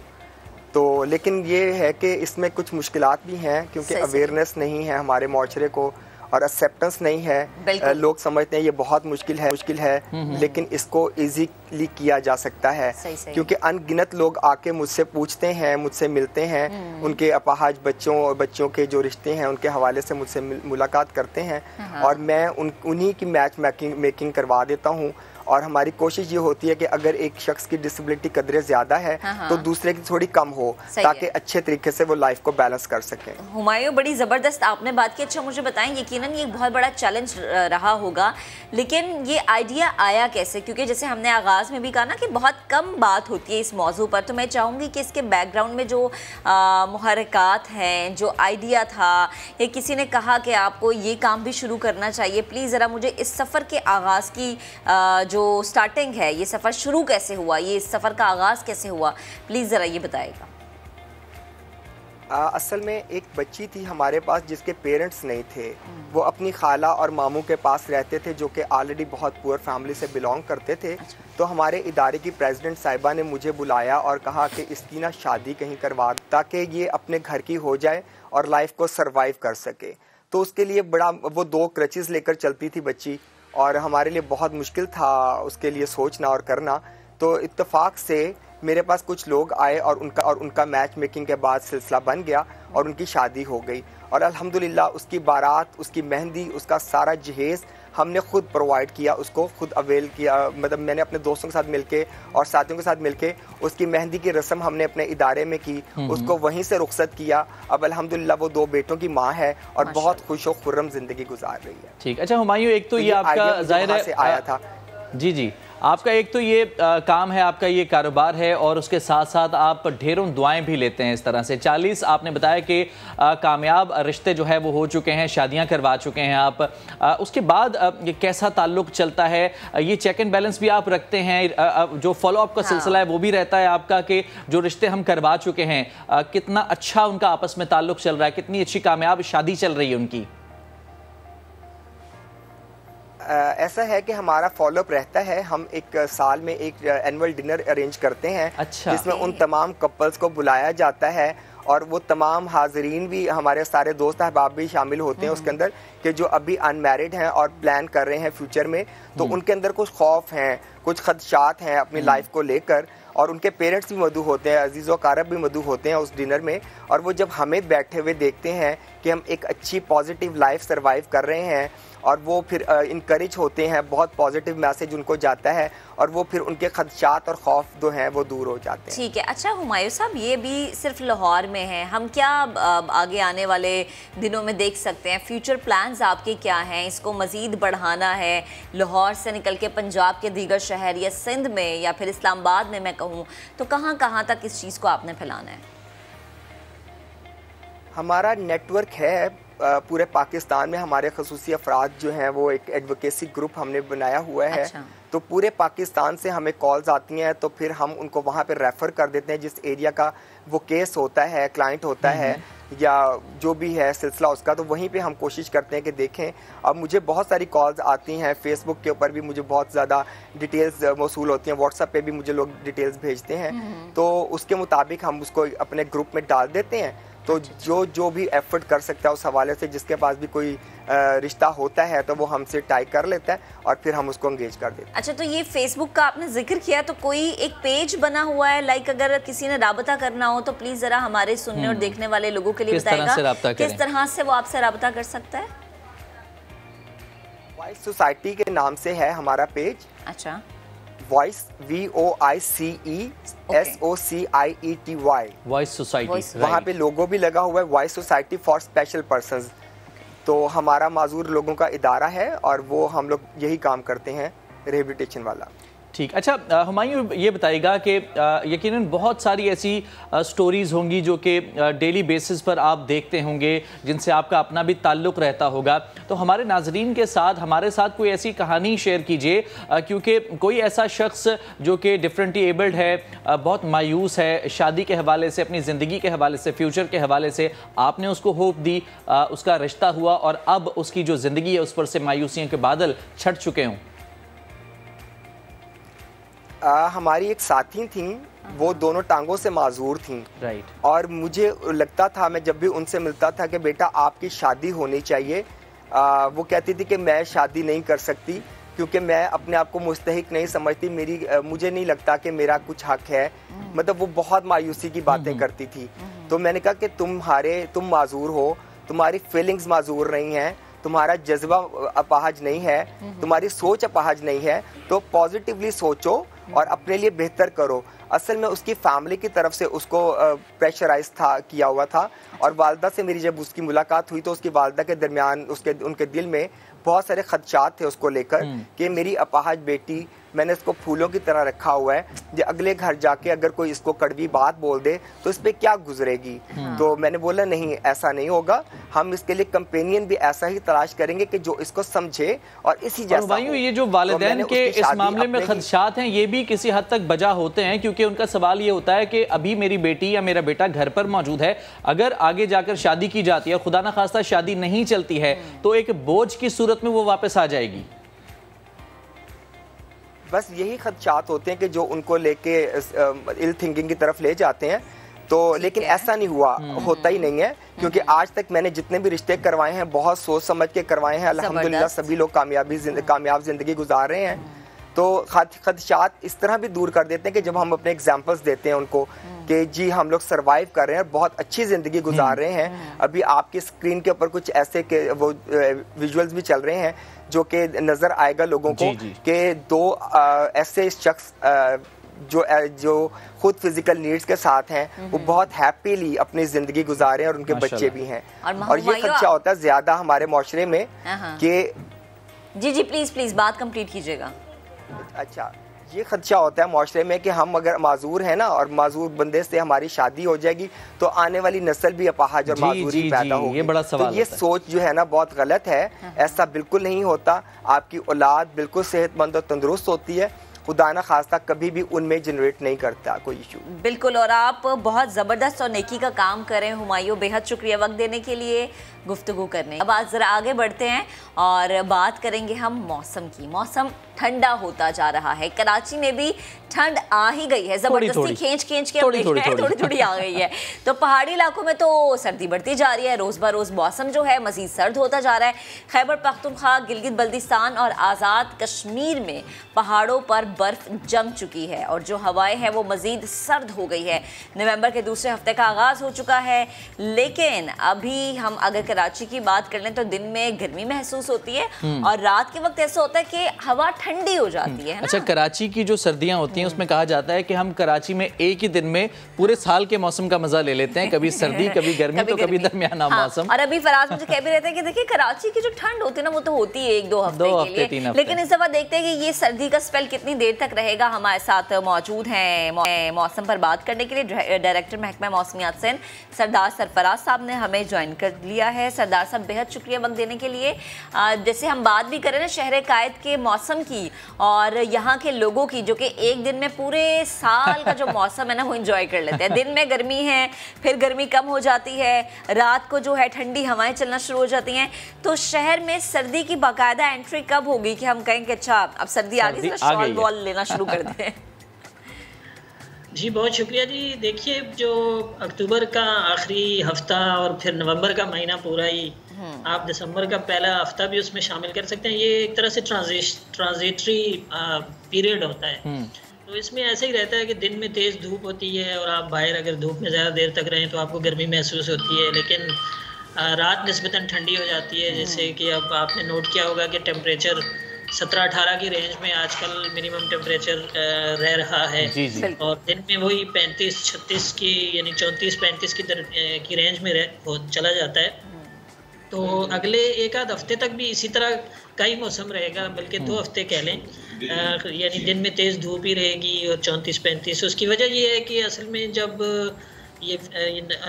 तो लेकिन ये है कि इसमें कुछ मुश्किलात भी हैं क्योंकि अवेयरनेस नहीं है हमारे माशरे को और एक्सेप्टेंस नहीं है। लोग समझते हैं ये बहुत मुश्किल है, लेकिन इसको इजीली किया जा सकता है क्योंकि अनगिनत लोग आके मुझसे पूछते हैं, मुझसे मिलते हैं, उनके अपाहज बच्चों और बच्चों के जो रिश्ते हैं उनके हवाले से मुझसे मुलाकात करते हैं और मैं उन्हीं की मैच मेकिंग करवा देता हूँ। और हमारी कोशिश ये होती है कि अगर एक शख्स की डिसेबिलिटी कदरे ज़्यादा है तो दूसरे की थोड़ी कम हो ताकि अच्छे तरीके से वो लाइफ को बैलेंस कर सके।
हुमायूं, बड़ी ज़बरदस्त आपने बात की। अच्छा, मुझे बताएं, यकीनन ये बहुत बड़ा चैलेंज रहा होगा, लेकिन ये आइडिया आया कैसे? क्योंकि जैसे हमने आगाज़ में भी कहा ना कि बहुत कम बात होती है इस मौजू पर, तो मैं चाहूँगी कि इसके बैकग्राउंड में जो मुहर्रिकात हैं, जो आइडिया था, या किसी ने कहा कि आपको ये काम भी शुरू करना चाहिए, प्लीज़ ज़रा मुझे इस सफ़र के आगाज़ की जो स्टार्टिंग है, ये सफ़र शुरू कैसे हुआ, ये सफ़र का आगाज़ कैसे हुआ, प्लीज़ ज़रा ये बताएगा।
असल में एक बच्ची थी हमारे पास जिसके पेरेंट्स नहीं थे, वो अपनी खाला और मामू के पास रहते थे जो कि ऑलरेडी बहुत पुअर फैमिली से बिलोंग करते थे। तो हमारे इदारे की प्रेसिडेंट साहिबा ने मुझे बुलाया और कहा कि इसकी ना शादी कहीं करवा ताकि ये अपने घर की हो जाए और लाइफ को सरवाइव कर सके। तो उसके लिए बड़ा वो 2 क्रचेस लेकर चलती थी बच्ची और हमारे लिए बहुत मुश्किल था उसके लिए सोचना और करना। तो इत्तेफाक से मेरे पास कुछ लोग आए और उनका मैच मेकिंग के बाद सिलसिला बन गया और उनकी शादी हो गई और अल्हम्दुलिल्लाह उसकी बारात, उसकी मेहंदी, उसका सारा जहेज़ हमने खुद प्रोवाइड किया, उसको खुद अवेल किया। मतलब मैंने अपने दोस्तों के साथ मिलके और साथियों के साथ मिलके उसकी मेहंदी की रस्म हमने अपने इदारे में की, उसको वहीं से रुखसत किया। अब अल्हम्दुलिल्लाह वो 2 बेटों की माँ है और बहुत खुश व खुर्रम जिंदगी गुजार रही है।
ठीक, अच्छा हुमायूं, एक तो ये आपका जाहिर है
आया था।
जी, आपका एक तो ये काम है, आपका ये कारोबार है, और उसके साथ साथ आप ढेरों दुआएं भी लेते हैं इस तरह से। 40 आपने बताया कि कामयाब रिश्ते जो है वो हो चुके हैं, शादियां करवा चुके हैं आप। उसके बाद ये कैसा ताल्लुक चलता है? ये चेक एंड बैलेंस भी आप रखते हैं, जो फॉलोअप का सिलसिला है वो भी रहता है आपका कि जो रिश्ते हम करवा चुके हैं कितना अच्छा उनका आपस में ताल्लुक चल रहा है, कितनी अच्छी कामयाब शादी चल रही है उनकी?
ऐसा है कि हमारा फॉलोअप रहता है। हम एक साल में एक एनुअल डिनर अरेंज करते हैं, जिसमें उन तमाम कपल्स को बुलाया जाता है और वो तमाम हाजरीन भी, हमारे सारे दोस्त अहबाब भी शामिल होते हैं उसके अंदर कि जो अभी अनमैरिड हैं और प्लान कर रहे हैं फ्यूचर में। तो उनके अंदर कुछ खौफ हैं, कुछ खदशात हैं अपनी लाइफ को लेकर, और उनके पेरेंट्स भी मौजूद होते हैं, अजीज़ व कारब भी मौजूद होते हैं उस डिनर में, और वो जब हमें बैठे हुए देखते हैं कि हम एक अच्छी पॉजिटिव लाइफ सर्वाइव कर रहे हैं, और वो फिर इनकरेज होते हैं, बहुत पॉजिटिव मैसेज उनको जाता है, और वो फिर उनके खदशात और खौफ जो हैं वो दूर हो जाते हैं।
ठीक है। अच्छा हुमायूं साहब, ये भी सिर्फ लाहौर में है, हम क्या आगे आने वाले दिनों में देख सकते हैं? फ्यूचर प्लान्स आपके क्या हैं? इसको मज़ीद बढ़ाना है लाहौर से निकल के पंजाब के दीगर शहर या सिंध में या फिर इस्लामाबाद में मैं कहूँ तो कहाँ कहाँ तक इस चीज़ को आपने फैलाना है?
हमारा नेटवर्क है पूरे पाकिस्तान में, हमारे खसूसी अफराद जो हैं वो एक एडवोकेसी ग्रुप हमने बनाया हुआ है। अच्छा। तो पूरे पाकिस्तान से हमें कॉल्स आती हैं, तो फिर हम उनको वहाँ पे रेफ़र कर देते हैं जिस एरिया का वो केस होता है, क्लाइंट होता है या जो भी है सिलसिला उसका, तो वहीं पे हम कोशिश करते हैं कि देखें। अब मुझे बहुत सारी कॉल्स आती हैं, फेसबुक के ऊपर भी मुझे बहुत ज़्यादा डिटेल्स मौसूल होती हैं, व्हाट्सएप पे भी मुझे लोग डिटेल्स भेजते हैं, तो उसके मुताबिक हम उसको अपने ग्रुप में डाल देते हैं। तो जो भी एफर्ट कर सकता है उस हवाले से, जिसके पास भी कोई रिश्ता होता है तो वो हमसे टाई कर लेता है और फिर हम उसको एंगेज कर देते हैं।
अच्छा, तो ये फेसबुक का आपने जिक्र किया, तो कोई एक पेज बना हुआ है, लाइक अगर किसी ने राबता करना हो तो प्लीज जरा हमारे सुनने और देखने वाले लोगों के लिए बताएगा किस तरह से वो आपसे राबता कर सकता है?
वॉइस सोसाइटी के नाम से है हमारा पेज।
अच्छा,
voice VOICE SOCIETY
voice society,
वहाँ पे लोगो भी लगा हुआ है, voice society for special persons. तो हमारा माजूर लोगों का इदारा है और वो हम लोग यही काम करते हैं, रिहेबिलिटेशन वाला।
ठीक। अच्छा हुमायूं, ये बताइएगा कि यकीनन बहुत सारी ऐसी स्टोरीज़ होंगी जो कि डेली बेसिस पर आप देखते होंगे, जिनसे आपका अपना भी ताल्लुक़ रहता होगा, तो हमारे नाजरीन के साथ हमारे साथ कोई ऐसी कहानी शेयर कीजिए, क्योंकि कोई ऐसा शख्स जो कि डिफरेंटली एबल्ड है, बहुत मायूस है शादी के हवाले से, अपनी ज़िंदगी के हवाले से, फ्यूचर के हवाले से, आपने उसको होप दी, उसका रिश्ता हुआ और अब उसकी जो ज़िंदगी है उस पर से मायूसियों के बादल छट चुके हों।
हमारी एक साथी थी, वो दोनों टांगों से माजूर थी।
राइट।
और मुझे लगता था, मैं जब भी उनसे मिलता था कि बेटा आपकी शादी होनी चाहिए, वो कहती थी कि मैं शादी नहीं कर सकती क्योंकि मैं अपने आप को मुस्तहिक नहीं समझती, मुझे नहीं लगता कि मेरा कुछ हक है। मतलब वो बहुत मायूसी की बातें करती थी। तो मैंने कहा कि तुम माजूर हो, तुम्हारी फीलिंग्स माजूर नहीं हैं, तुम्हारा जज्बा अपाहज नहीं है, तुम्हारी सोच अपाहज नहीं है, तो पॉजिटिवली सोचो और अपने लिए बेहतर करो। असल में उसकी फैमिली की तरफ से उसको प्रेशराइज किया हुआ था, और वालदा से मेरी जब उसकी मुलाकात हुई तो उसकी वालदा के दरमियान उनके दिल में बहुत सारे खदशात थे उसको लेकर कि मेरी अपाहज बेटी, मैंने इसको फूलों की तरह रखा हुआ है, जो अगले घर जाके अगर कोई इसको कड़वी बात बोल दे तो इस पे क्या गुजरेगी। तो मैंने बोला नहीं, ऐसा नहीं होगा, हम इसके लिए कंपेनियन भी ऐसा ही तलाश करेंगे कि जो इसको समझे और इसी जैसा हो।
ये जो वालिदैन के इस मामले में खदशात हैं, ये भी किसी हद तक बजा होते हैं, क्योंकि उनका सवाल ये होता है कि अभी मेरी बेटी या मेरा बेटा घर पर मौजूद है, अगर आगे जाकर शादी की जाती है, खुदा ना खास्ता शादी नहीं चलती है, तो एक बोझ की सूरत में वो वापस आ जाएगी।
बस यही खदशात होते हैं कि जो उनको लेके इल थिंकिंग की तरफ ले जाते हैं। तो लेकिन ऐसा नहीं हुआ, होता ही नहीं है, क्योंकि आज तक मैंने जितने भी रिश्ते करवाए हैं बहुत सोच समझ के करवाए हैं। अल्हम्दुलिल्लाह सभी लोग कामयाब जिंदगी गुजार रहे हैं। तो खदशात इस तरह भी दूर कर देते हैं कि जब हम अपने एग्जाम्पल्स देते हैं उनको कि जी हम लोग सरवाइव कर रहे हैं, बहुत अच्छी ज़िंदगी गुजार रहे हैं। अभी आपकी स्क्रीन के ऊपर कुछ ऐसे के वो विजुअल्स भी चल रहे हैं जो कि नज़र आएगा लोगों को कि दो ऐसे शख्स जो खुद फिजिकल नीड्स के साथ हैं, वो बहुत हैप्पीली अपनी ज़िंदगी गुजारे और उनके बच्चे भी हैं। और ये खदशा होता है ज़्यादा हमारे माशरे में कि
जी प्लीज़ बात कंप्लीट कीजिएगा।
अच्छा, ये खदशा होता है माशरे में कि हम अगर माजूर हैं ना, और माजूर बंदे से हमारी शादी हो जाएगी तो आने वाली नस्ल भी अपाहज और माजूरी पैदा होगी।
ये बड़ा सवाल
तो ये सोच जो है ना बहुत गलत है। ऐसा बिल्कुल नहीं होता। आपकी औलाद बिल्कुल सेहतमंद और तंदुरुस्त होती है, खुदा ना खास्ता कभी भी उनमें जनरेट नहीं करता कोई इशू।
बिल्कुल, और आप बहुत ज़बरदस्त और नेकी का काम करें हुमायूं, बेहद शुक्रिया वक्त देने के लिए, गुफ्तगू करने। अब आज ज़रा आगे बढ़ते हैं और बात करेंगे हम मौसम की। मौसम ठंडा होता जा रहा है। कराची में भी ठंड आ ही गई है, जबरदस्ती खींच के थोड़ी थोड़ी आ गई है। तो पहाड़ी इलाकों में तो सर्दी बढ़ती जा रही है, रोज बरोज मौसम जो है मजीद सर्द होता जा रहा है। खैबर पख्तूनख्वा, गिलगित बल्तिस्तान और आज़ाद कश्मीर में पहाड़ों पर बर्फ जम चुकी है और जो हवाएं हैं वो मजीद सर्द हो गई है। नवंबर के दूसरे हफ्ते का आगाज हो चुका है, लेकिन अभी हम अगर कराची की बात कर लें तो दिन में गर्मी महसूस होती है और रात के वक्त ऐसा होता है कि हवा ठंडी हो जाती है।
अच्छा, कराची की जो सर्दियां होती हैं उसमें कहा जाता है कि हम कराची में एक ही दिन में पूरे साल के मौसम का मजा ले लेते हैं, कभी सर्दी कभी गर्मी तो कभी दरमियाना मौसम।
और अभी फराज मुझे कह भी रहते हैं कि देखिए कराची की जो ठंड होती है ना वो तो होती है 1-2 हफ्ते के लिए, लेकिन इस दफा देखते हैं कि ये सर्दी का स्पेल कितनी देर तक रहेगा। हमारे साथ मौजूद हैं मौसम पर बात करने के लिए डायरेक्टर महकमा मौसमियात से सरदार सरफराज साहब ने हमें ज्वाइन कर लिया है। सरदार साहब बेहद शुक्रिया वक्त देने के लिए। जैसे हम बात भी करें ना शहर कायद के मौसम की और यहाँ के लोगों की, जो कि एक दिन में पूरे साल का जो मौसम है ना वो एंजॉय कर लेते हैं। दिन में गर्मी है, फिर गर्मी कम हो जाती है, रात को जो है ठंडी हवाएं चलना शुरू हो जाती हैं। तो शहर में सर्दी की बाकायदा एंट्री कब होगी कि हम कहें कि अच्छा अब सर्दी आ गई, शॉल वॉल लेना शुरू कर दें?
जी बहुत शुक्रिया जी। देखिए जो अक्टूबर का आखिरी हफ्ता और फिर नवंबर का महीना पूरा ही, आप दिसंबर का पहला हफ्ता भी उसमें शामिल कर सकते हैं। ये एक तरह से ट्रांजिटरी पीरियड होता है। तो इसमें ऐसे ही रहता है कि दिन में तेज़ धूप होती है और आप बाहर अगर धूप में ज़्यादा देर तक रहें तो आपको गर्मी महसूस होती है, लेकिन रात निस्बतन ठंडी हो जाती है। जैसे कि अब आपने नोट किया होगा कि टेम्परेचर 17-18 की रेंज में आजकल मिनिमम टेम्परेचर रह रहा है और दिन में वही 35-36 की यानी 34-35 की रेंज में चला जाता है। तो अगले एक आध हफ्ते तक भी इसी तरह का ही मौसम रहेगा, बल्कि 2 हफ्ते कह लें, यानी दिन में तेज़ धूप ही रहेगी और 34-35। उसकी वजह ये है कि असल में जब ये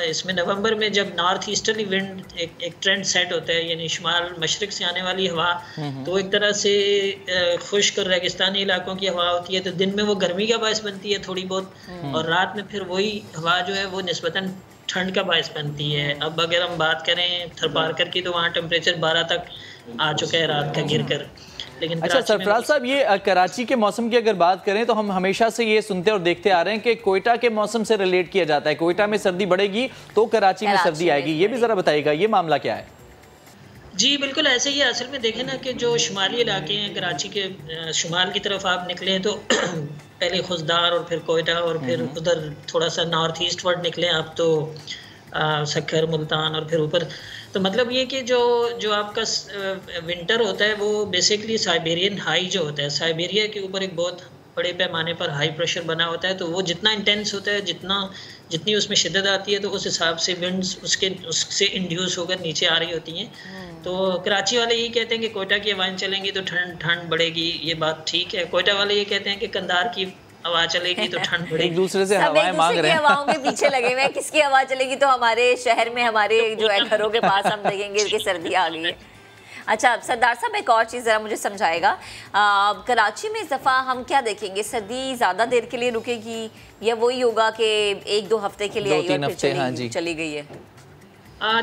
इसमें नवंबर में जब नॉर्थ ईस्टर्ली विंड एक ट्रेंड सेट होता है, यानी शुमाल मशरक से आने वाली हवा, तो एक तरह से खुश्क और रेगिस्तानी इलाकों की हवा होती है, तो दिन में वो गर्मी का बायस बनती है थोड़ी बहुत और रात में फिर वही हवा जो है वो निस्बतन ठंड का बायस बनती है। अब अगर हम बात करें थरपारकर की तो वहाँ टेम्परेचर 12 तक आ चुका है रात का गिरकर। लेकिन
अच्छा सरफराज साहब, ये कराची के मौसम की अगर बात करें तो हम हमेशा से ये सुनते और देखते आ रहे हैं कि कोयटा के मौसम से रिलेट किया जाता है, कोयटा में सर्दी बढ़ेगी तो कराची में सर्दी आएगी। ये भी जरा बताइएगा, ये मामला क्या है?
जी बिल्कुल ऐसे ही है। असल में देखें ना कि जो शुमाली इलाके हैं, कराची के शुमाल की तरफ आप निकलें तो पहले खुशदार और फिर कोयटा और फिर उधर थोड़ा सा नॉर्थ ईस्ट वर्ड निकलें आप तो सक्खर, मुल्तान और फिर ऊपर। तो मतलब ये कि जो आपका विंटर होता है वो बेसिकली साइबेरियन हाई जो होता है, साइबेरिया के ऊपर एक बहुत बड़े पैमाने पर हाई प्रेशर बना होता है, तो वो जितना इंटेंस होता है, जितनी उसमें शिद्दत आती है तो उस हिसाब से विंड्स उससे इंड्यूस होकर नीचे आ रही होती हैं। तो कराची वाले ये कहते हैं कि कोयटा की हवाएं चलेंगी तो ठंड बढ़ेगी, ये बात ठीक है। कोयटा वाले ये कहते हैं कि कंधार की हवा चलेगी तो ठंड बढ़ेगी।
एक दूसरे से हवाएं मांग रहे हैं,
हवाओं के पीछे लगे हुए हैं, किसकी हवा चलेगी तो हमारे शहर में हमारे जो है घरों के पास हम देखेंगे कि सर्दी आ गई है। अच्छा सरदार साहब, एक और चीज़ ज़रा मुझे समझाएगा, कराची में इस दफ़ा हम क्या देखेंगे, सर्दी ज़्यादा देर के लिए रुकेगी या वही होगा कि 1-2 हफ्ते के लिए आई और फिर चली गई है?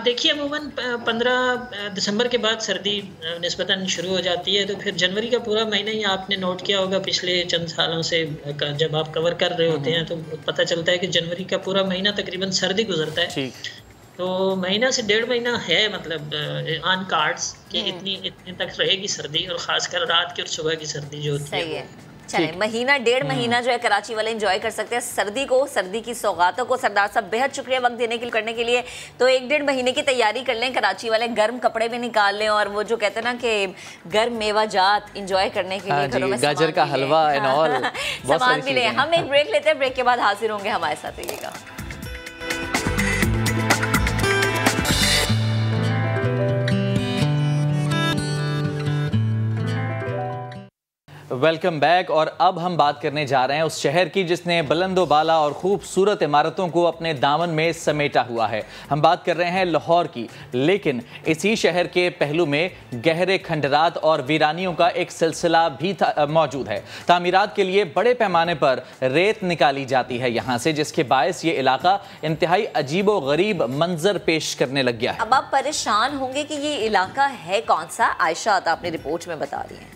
देखिए अमूमन 15 दिसंबर के बाद सर्दी निस्बतन शुरू हो जाती है, तो फिर जनवरी का पूरा महीना ही आपने नोट किया होगा पिछले चंद सालों से जब आप कवर कर रहे होते हैं तो पता चलता है कि जनवरी का पूरा महीना तकरीबन सर्दी गुजरता है। तो महीना से 1.5 महीना है मतलब ऑन कार्ड्स कि इतनी तक रहेगी सर्दी, और ख़ासकर रात की और सुबह की सर्दी जो होती है।
चलें, महीना 1.5 महीना जो है कराची वाले एंजॉय कर सकते हैं सर्दी को, सर्दी की सौगातों को। सरदार साहब बेहद शुक्रिया वक्त देने के लिए करने के लिए। तो 1-1.5 महीने की तैयारी कर लें, कराची वाले गर्म कपड़े भी निकाल लें और वो जो कहते हैं ना कि गर्म मेवा जात एंजॉय करने के लिए घरों में
गाजर का हलवा एंड ऑल
सामान भी लें। हम एक ब्रेक लेते हैं, ब्रेक के बाद हाजिर होंगे, हमारे साथ रहिएगा।
Welcome back. और अब हम बात करने जा रहे हैं उस शहर की जिसने बुलंदो बाला और खूबसूरत इमारतों को अपने दामन में समेटा हुआ है। हम बात कर रहे हैं लाहौर की, लेकिन इसी शहर के पहलू में गहरे खंडरात और वीरानियों का एक सिलसिला भी मौजूद है। तामीरात के लिए बड़े पैमाने पर रेत निकाली जाती है यहाँ से, जिसके बायस ये इलाका इंतहाई अजीबो गरीब मंजर पेश करने लग गया है।
अब आप परेशान होंगे कि ये इलाका है कौन सा। आयशा आपने रिपोर्ट में बता दी है।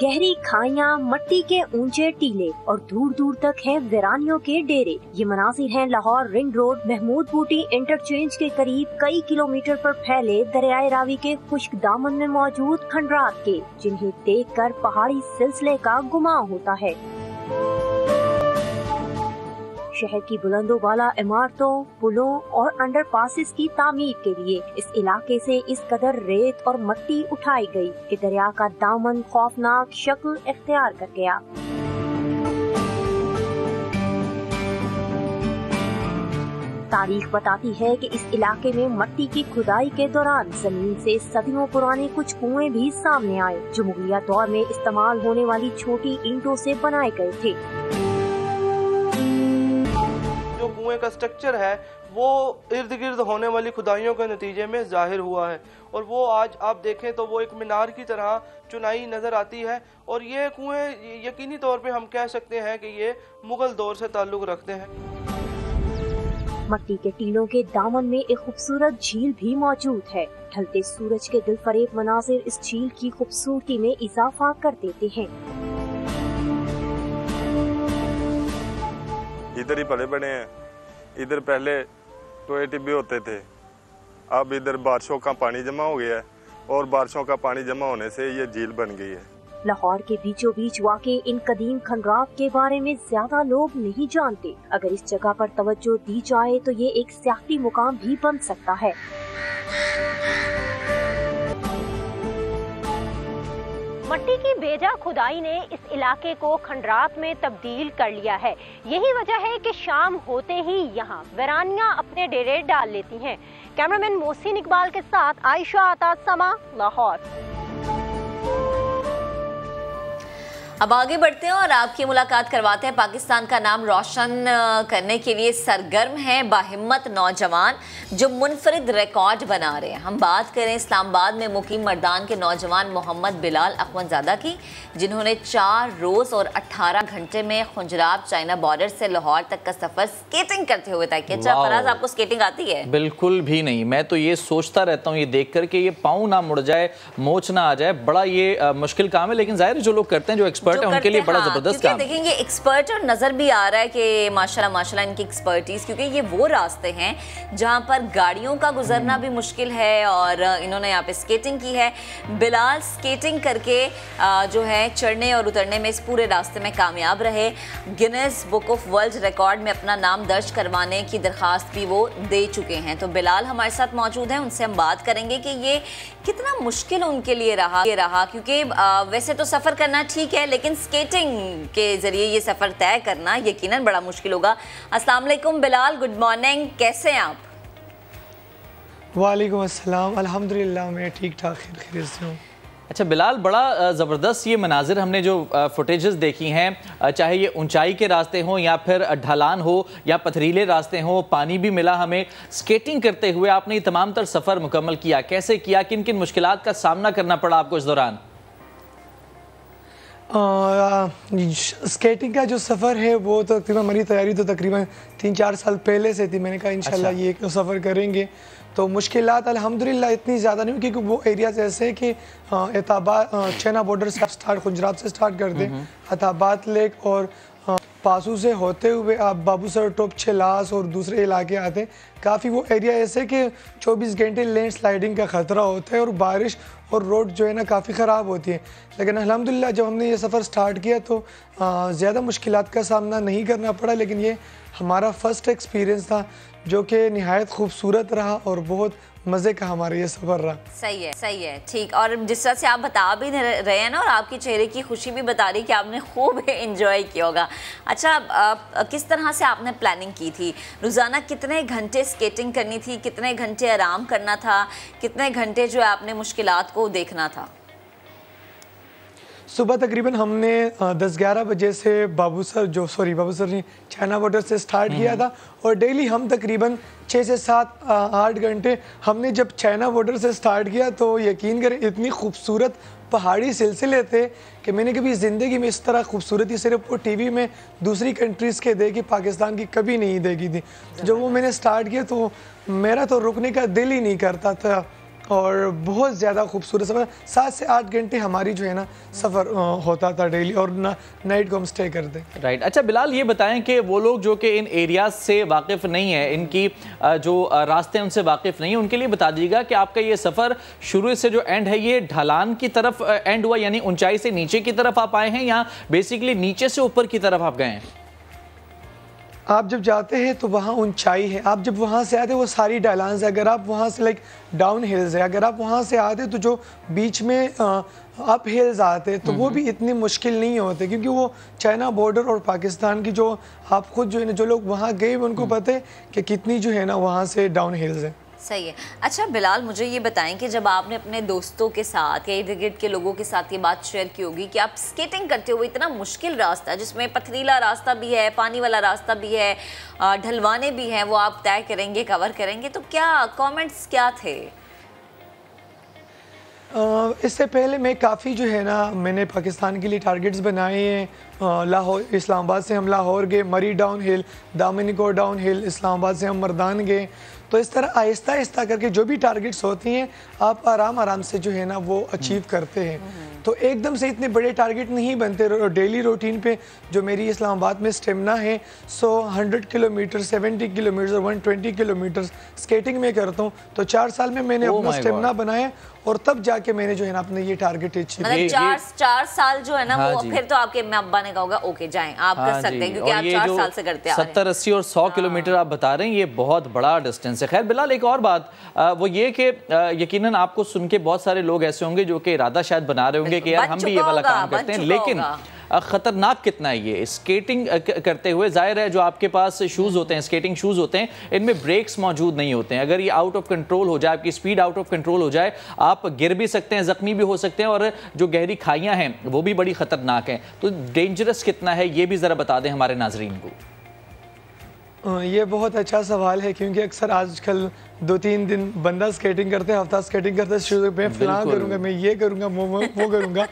गहरी खाइयां, मिट्टी के ऊंचे टीले और दूर दूर तक हैं वीरानियों के डेरे। ये मनाजिर हैं लाहौर रिंग रोड महमूद बूटी इंटरचेंज के करीब कई किलोमीटर पर फैले दरियाए रावी के खुश्क दामन में मौजूद खंडरात के, जिन्हें देखकर पहाड़ी सिलसिले का गुमान होता है। शहर की बुलंदो वाला इमारतों, पुलों और अंडरपासेस की तामीर के लिए इस इलाके से इस कदर रेत और मिट्टी उठाई गई कि दरिया का दामन खौफनाक शक्ल इख्तियार कर गया। तारीख बताती है कि इस इलाके में मिट्टी की खुदाई के दौरान जमीन से सदियों पुराने कुछ कुएं भी सामने आए, जो मुगलिया दौर में इस्तेमाल होने वाली छोटी ईंटों से बनाए गए थे।
जो कुएं का स्ट्रक्चर है वो इर्द गिर्द होने वाली खुदाइयों के नतीजे में जाहिर हुआ है, और वो आज आप देखें तो वो एक मीनार की तरह चुनाई नज़र आती है। और ये कुएं यकीनी तौर पे हम कह सकते हैं कि ये मुगल दौर से ताल्लुक़ रखते हैं।
मिट्टी के टीलों के दामन में एक खूबसूरत झील भी मौजूद है। ढलते सूरज के दिलफरेब मनाजिर इस झील की खूबसूरती में इजाफा कर देते हैं।
इधर ही पले बने हैं, इधर पहले टोए टिब्बे होते थे, अब इधर बारिशों का पानी जमा हो गया है और बारिशों का पानी जमा होने से ये झील बन गई है।
लाहौर के बीचों बीच वाक़े इन कदीम खंडरात के बारे में ज्यादा लोग नहीं जानते। अगर इस जगह पर तवज्जो दी जाए तो ये एक सियाहती मुकाम भी बन सकता है।
मिट्टी की बेजा खुदाई ने इस इलाके को खंडरात में तब्दील कर लिया है। यही वजह है कि शाम होते ही यहाँ वीरानियां अपने डेरे डाल लेती हैं। कैमरामैन मोहसिन इकबाल के साथ आयशा आता, समा, लाहौर।
अब आगे बढ़ते हैं और आपकी मुलाकात करवाते हैं पाकिस्तान का नाम रोशन करने के लिए सरगर्म हैं बाहिम्मत नौजवान जो मुनफरिद रिकॉर्ड बना रहे हैं। हम बात करें इस्लामाबाद में मुकीम मर्दान के नौजवान मोहम्मद बिलाल अखवंजादा की, जिन्होंने 4 रोज़ और 18 घंटे में खुंजराब चाइना बॉर्डर से लाहौर तक का सफर स्केटिंग करते हुए तय किया। अच्छा फराज, आपको स्केटिंग आती है?
बिल्कुल भी नहीं। मैं तो ये सोचता रहता हूँ ये देख कर के ये पाँव ना मुड़ जाए, मोच ना आ जाए, बड़ा ये मुश्किल काम है। लेकिन जाहिर जो लोग करते हैं, जो एक्सपर्ट है, उनके लिए बड़ा जबरदस्त काम है।
देखेंगे एक्सपर्ट और नजर भी आ रहा है कि माशाल्लाह इनकी एक्सपर्टीज, क्योंकि ये वो रास्ते हैं जहां पर गाड़ियों का गुजरना भी मुश्किल है और इन्होंने यहाँ पे स्केटिंग की है। बिलाल स्केटिंग करके जो है चढ़ने और उतरने में इस पूरे रास्ते में कामयाब रहे। Guinness book of world record में अपना नाम दर्ज करवाने की दरख्वास्त भी वो दे चुके हैं। तो बिलाल हमारे साथ मौजूद हैं, उनसे हम बात करेंगे कि ये कितना मुश्किल उनके लिए रहा क्योंकि वैसे तो सफ़र करना ठीक है, लेकिन स्केटिंग के जरिए ये सफ़र तय करना यकीनन बड़ा मुश्किल होगा। अस्सलाम वालेकुम बिलाल, गुड मॉर्निंग, कैसे हैं आप?
वालेकुम अस्सलाम, अल्हम्दुलिल्लाह मैं ठीक ठाक खैरियत से हूँ।
अच्छा बिलाल, बड़ा ज़बरदस्त ये मनाजिर हमने जो फुटेजेस देखी हैं, चाहे ये ऊंचाई के रास्ते हों या फिर ढलान हो या पथरीले रास्ते हों, पानी भी मिला हमें। स्केटिंग करते हुए आपने ये तमाम तर सफ़र मुकम्मल किया, कैसे किया, किन किन मुश्किलात का सामना करना पड़ा आपको इस दौरान?
स्केटिंग का जो सफ़र है वो तो तकरीबन हमारी तैयारी तो तकरीबन 3-4 साल पहले से थी। मैंने कहा इंशाल्लाह ये सफ़र करेंगे। तो मुश्किलात अल्हम्दुलिल्लाह इतनी ज़्यादा नहीं, क्योंकि वो एरियाज ऐसे हैं कि चाइना बॉर्डर से आप स्टार्ट खुंजराब से स्टार्ट कर दें, अताबाद लेक और पासू से होते हुए आप बाबूसर टॉप, छलास और दूसरे इलाके आते हैं। काफ़ी वो एरिया ऐसे कि 24 घंटे लैंड स्लाइडिंग का ख़तरा होता है और बारिश और रोड जो है ना काफ़ी ख़राब होती है। लेकिन अल्हम्दुलिल्लाह जब हमने ये सफ़र स्टार्ट किया तो ज़्यादा मुश्किलात का सामना नहीं करना पड़ा। लेकिन ये हमारा फ़र्स्ट एक्सपीरियंस था जो कि निहायत खूबसूरत रहा और बहुत मज़े का हमारा ये सफ़र रहा।
सही है, ठीक। और जिस तरह से आप बता भी रहे हैं ना, और आपकी चेहरे की खुशी भी बता रही कि आपने खूब एंजॉय किया होगा। अच्छा, किस तरह से आपने प्लानिंग की थी? रोज़ाना कितने घंटे स्केटिंग करनी थी, कितने घंटे आराम करना था, कितने घंटे जो है आपने मुश्किलात को देखना था?
सुबह तकरीबन हमने 10-11 बजे से बाबूसर नहीं, चाइना बॉर्डर से स्टार्ट किया था और डेली हम तकरीबन 6 से 7-8 घंटे हमने जब चाइना बॉर्डर से स्टार्ट किया तो यकीन करें इतनी खूबसूरत पहाड़ी सिलसिले थे कि मैंने कभी ज़िंदगी में इस तरह खूबसूरती सिर्फ वो टीवी में दूसरी कंट्रीज़ के देखी, पाकिस्तान की कभी नहीं देखी थी। जब वो मैंने स्टार्ट किया तो मेरा तो रुकने का दिल ही नहीं करता था और बहुत ज़्यादा खूबसूरत सफ़र। 7 से 8 घंटे हमारी जो है ना सफ़र होता था डेली, और नाइट को हम स्टे करते।
राइट। अच्छा बिलाल, ये बताएं कि वो लोग जो कि इन एरियाज से वाकिफ़ नहीं है, इनकी जो रास्ते हैं उनसे वाकिफ़ नहीं है, उनके लिए बता दीजिएगा कि आपका ये सफ़र शुरू से जो एंड है ये ढलान की तरफ एंड हुआ, यानी ऊंचाई से नीचे की तरफ आप आए हैं, या बेसिकली नीचे से ऊपर की तरफ आप गए हैं?
आप जब जाते हैं तो वहाँ ऊंचाई है, आप जब वहाँ से आते हैं वो सारी ढलान है। अगर आप वहाँ से लाइक डाउन हिल्स है, अगर आप वहाँ से आते तो जो बीच में अप हिल्स आते तो वो भी इतनी मुश्किल नहीं होते, क्योंकि वो चाइना बॉर्डर और पाकिस्तान की जो आप खुद जो है ना, जो लोग वहाँ गए उनको पता है कि कितनी जो है ना वहाँ से डाउन हिल्स है।
सही है। अच्छा बिलाल, मुझे ये बताएं कि जब आपने अपने दोस्तों के साथ या इर्द गिर्द के लोगों के साथ ये बात शेयर की होगी कि आप स्केटिंग करते हुए इतना मुश्किल रास्ता जिसमें पथरीला रास्ता भी है, पानी वाला रास्ता भी है, ढलवाने भी हैं, वो आप तय करेंगे, कवर करेंगे, तो क्या कमेंट्स क्या थे?
इससे पहले मैं काफ़ी जो है ना मैंने पाकिस्तान के लिए टारगेट्स बनाए हैं। लाहौर, इस्लामाबाद से हम लाहौर गए, Murree down hill, Daman-e-Koh down hill, Islamabad से हम मर्दान गए। तो इस तरह आहिस्ता आहिस्ता करके जो भी टारगेट्स होती हैं आप आराम आराम से जो है ना वो अचीव करते हैं। तो एकदम से इतने बड़े टारगेट नहीं बनते। डेली रूटीन पे जो मेरी इस्लामाबाद में स्टेमिना है 100 किलोमीटर, 70 किलोमीटर, 120 किलोमीटर स्केटिंग में करता हूँ। तो 4 साल में मैंने अपना स्टेमिना बनाया और तब जाके मैंने जो है ना अपने ये टारगेट अचीव
किया। 4 साल जो है ना वो फिर तो आपके अब्बा ने कहा होगा ओके जाएं आप कर सकते हैं, क्योंकि आप 4 साल से करते आ रहे हैं।
70, 80 और 100 किलोमीटर आप बता रहे हैं, ये बहुत बड़ा डिस्टेंस है। खैर बिलाल, एक और बात वो ये कि यकीनन आपको सुन के बहुत सारे लोग ऐसे होंगे जो कि इरादा शायद बना रहे होंगे कि यार हम भी ये वाला काम करते हैं, लेकिन खतरनाक कितना है ये स्केटिंग करते हुए। जाहिर है जो आपके पास शूज़ होते हैं, स्केटिंग शूज़ होते हैं, इनमें ब्रेक्स मौजूद नहीं होते हैं। अगर ये आउट ऑफ कंट्रोल हो जाए, आपकी स्पीड आउट ऑफ कंट्रोल हो जाए, आप गिर भी सकते हैं, ज़ख्मी भी हो सकते हैं, और जो गहरी खाइयाँ हैं वो भी बड़ी ख़तरनाक हैं। तो डेंजरस कितना है ये भी ज़रा बता दें हमारे नाजरीन को।
ये बहुत अच्छा सवाल है, क्योंकि अक्सर आजकल 2-3 दिन बंदा स्केटिंग करते हैं, हफ्ता स्केटिंग करते हैं, शुरू में फलां करूँगा, मैं ये करूँगा, वो करूँगा।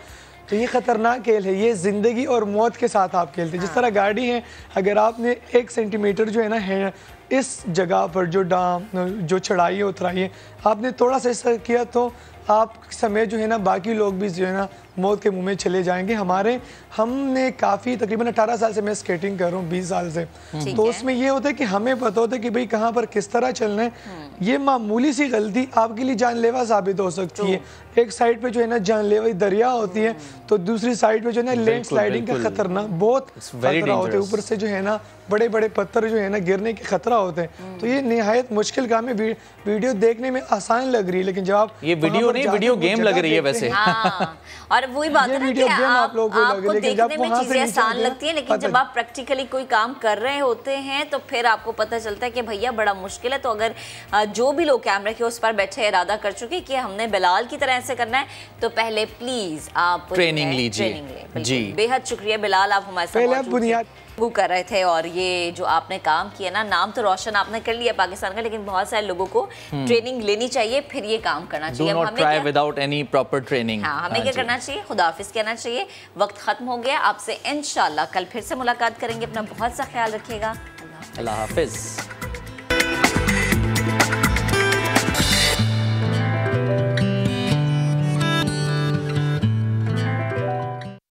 तो ये ख़तरनाक खेल है, ये ज़िंदगी और मौत के साथ आप खेलते हैं। जिस तरह गाड़ी है, अगर आपने 1 सेंटीमीटर जो है ना है इस जगह पर जो चढ़ाई है उतराई है, आपने थोड़ा सा ऐसा किया तो आप समेत जो है ना बाकी लोग भी जो है ना मौत के मुंह में चले जाएंगे। हमने काफ़ी तकरीबन 18 साल से मैं स्केटिंग कर रहा हूँ, 20 साल से। तो उसमें ये होता है कि हमें पता होता है कि भाई कहाँ पर किस तरह चलना है। ये मामूली सी गलती आपके लिए जानलेवा साबित हो सकती है। एक साइड पे जो है ना जानलेवा दरिया होती है, तो दूसरी साइड पे जो है ना लैंड स्लाइडिंग का खतरना बहुत खतरा होता है। ऊपर से जो है ना बड़े बड़े पत्थर जो है ना गिरने के खतरा होते हैं। तो ये निहायत मुश्किल काम है। वीडियो देखने में आसान लग रही है, लेकिन जब आप
ये वीडियो गेम लग रही है वैसे।
और वही बात है ना कि आपको देखने में चीजें आसान लगती हैं, लेकिन जब आप प्रैक्टिकली कोई काम कर रहे होते हैं तो फिर आपको पता चलता है कि भैया बड़ा मुश्किल है। तो अगर जो भी लोग कैमरे के उस पर बैठे इरादा कर चुके कि हमने बिलाल की तरह ऐसे करना है, तो पहले प्लीज आप
ट्रेनिंग लीजिए। जी
बेहद शुक्रिया बिलाल, आप हमारे साथ कर रहे थे। और ये जो आपने काम किया ना, नाम तो रोशन आपने कर लिया पाकिस्तान का, लेकिन बहुत सारे लोगों को ट्रेनिंग लेनी चाहिए, फिर ये काम करना चाहिए।
हमें विदाउट एनी प्रॉपर ट्रेनिंग।
हमें क्या करना चाहिए? खुदाफिज कहना चाहिए। वक्त खत्म हो गया। आपसे इंशाल्लाह कल फिर से मुलाकात करेंगे। अपना बहुत सा ख्याल रखिएगा।
अल्लाह हाफिज।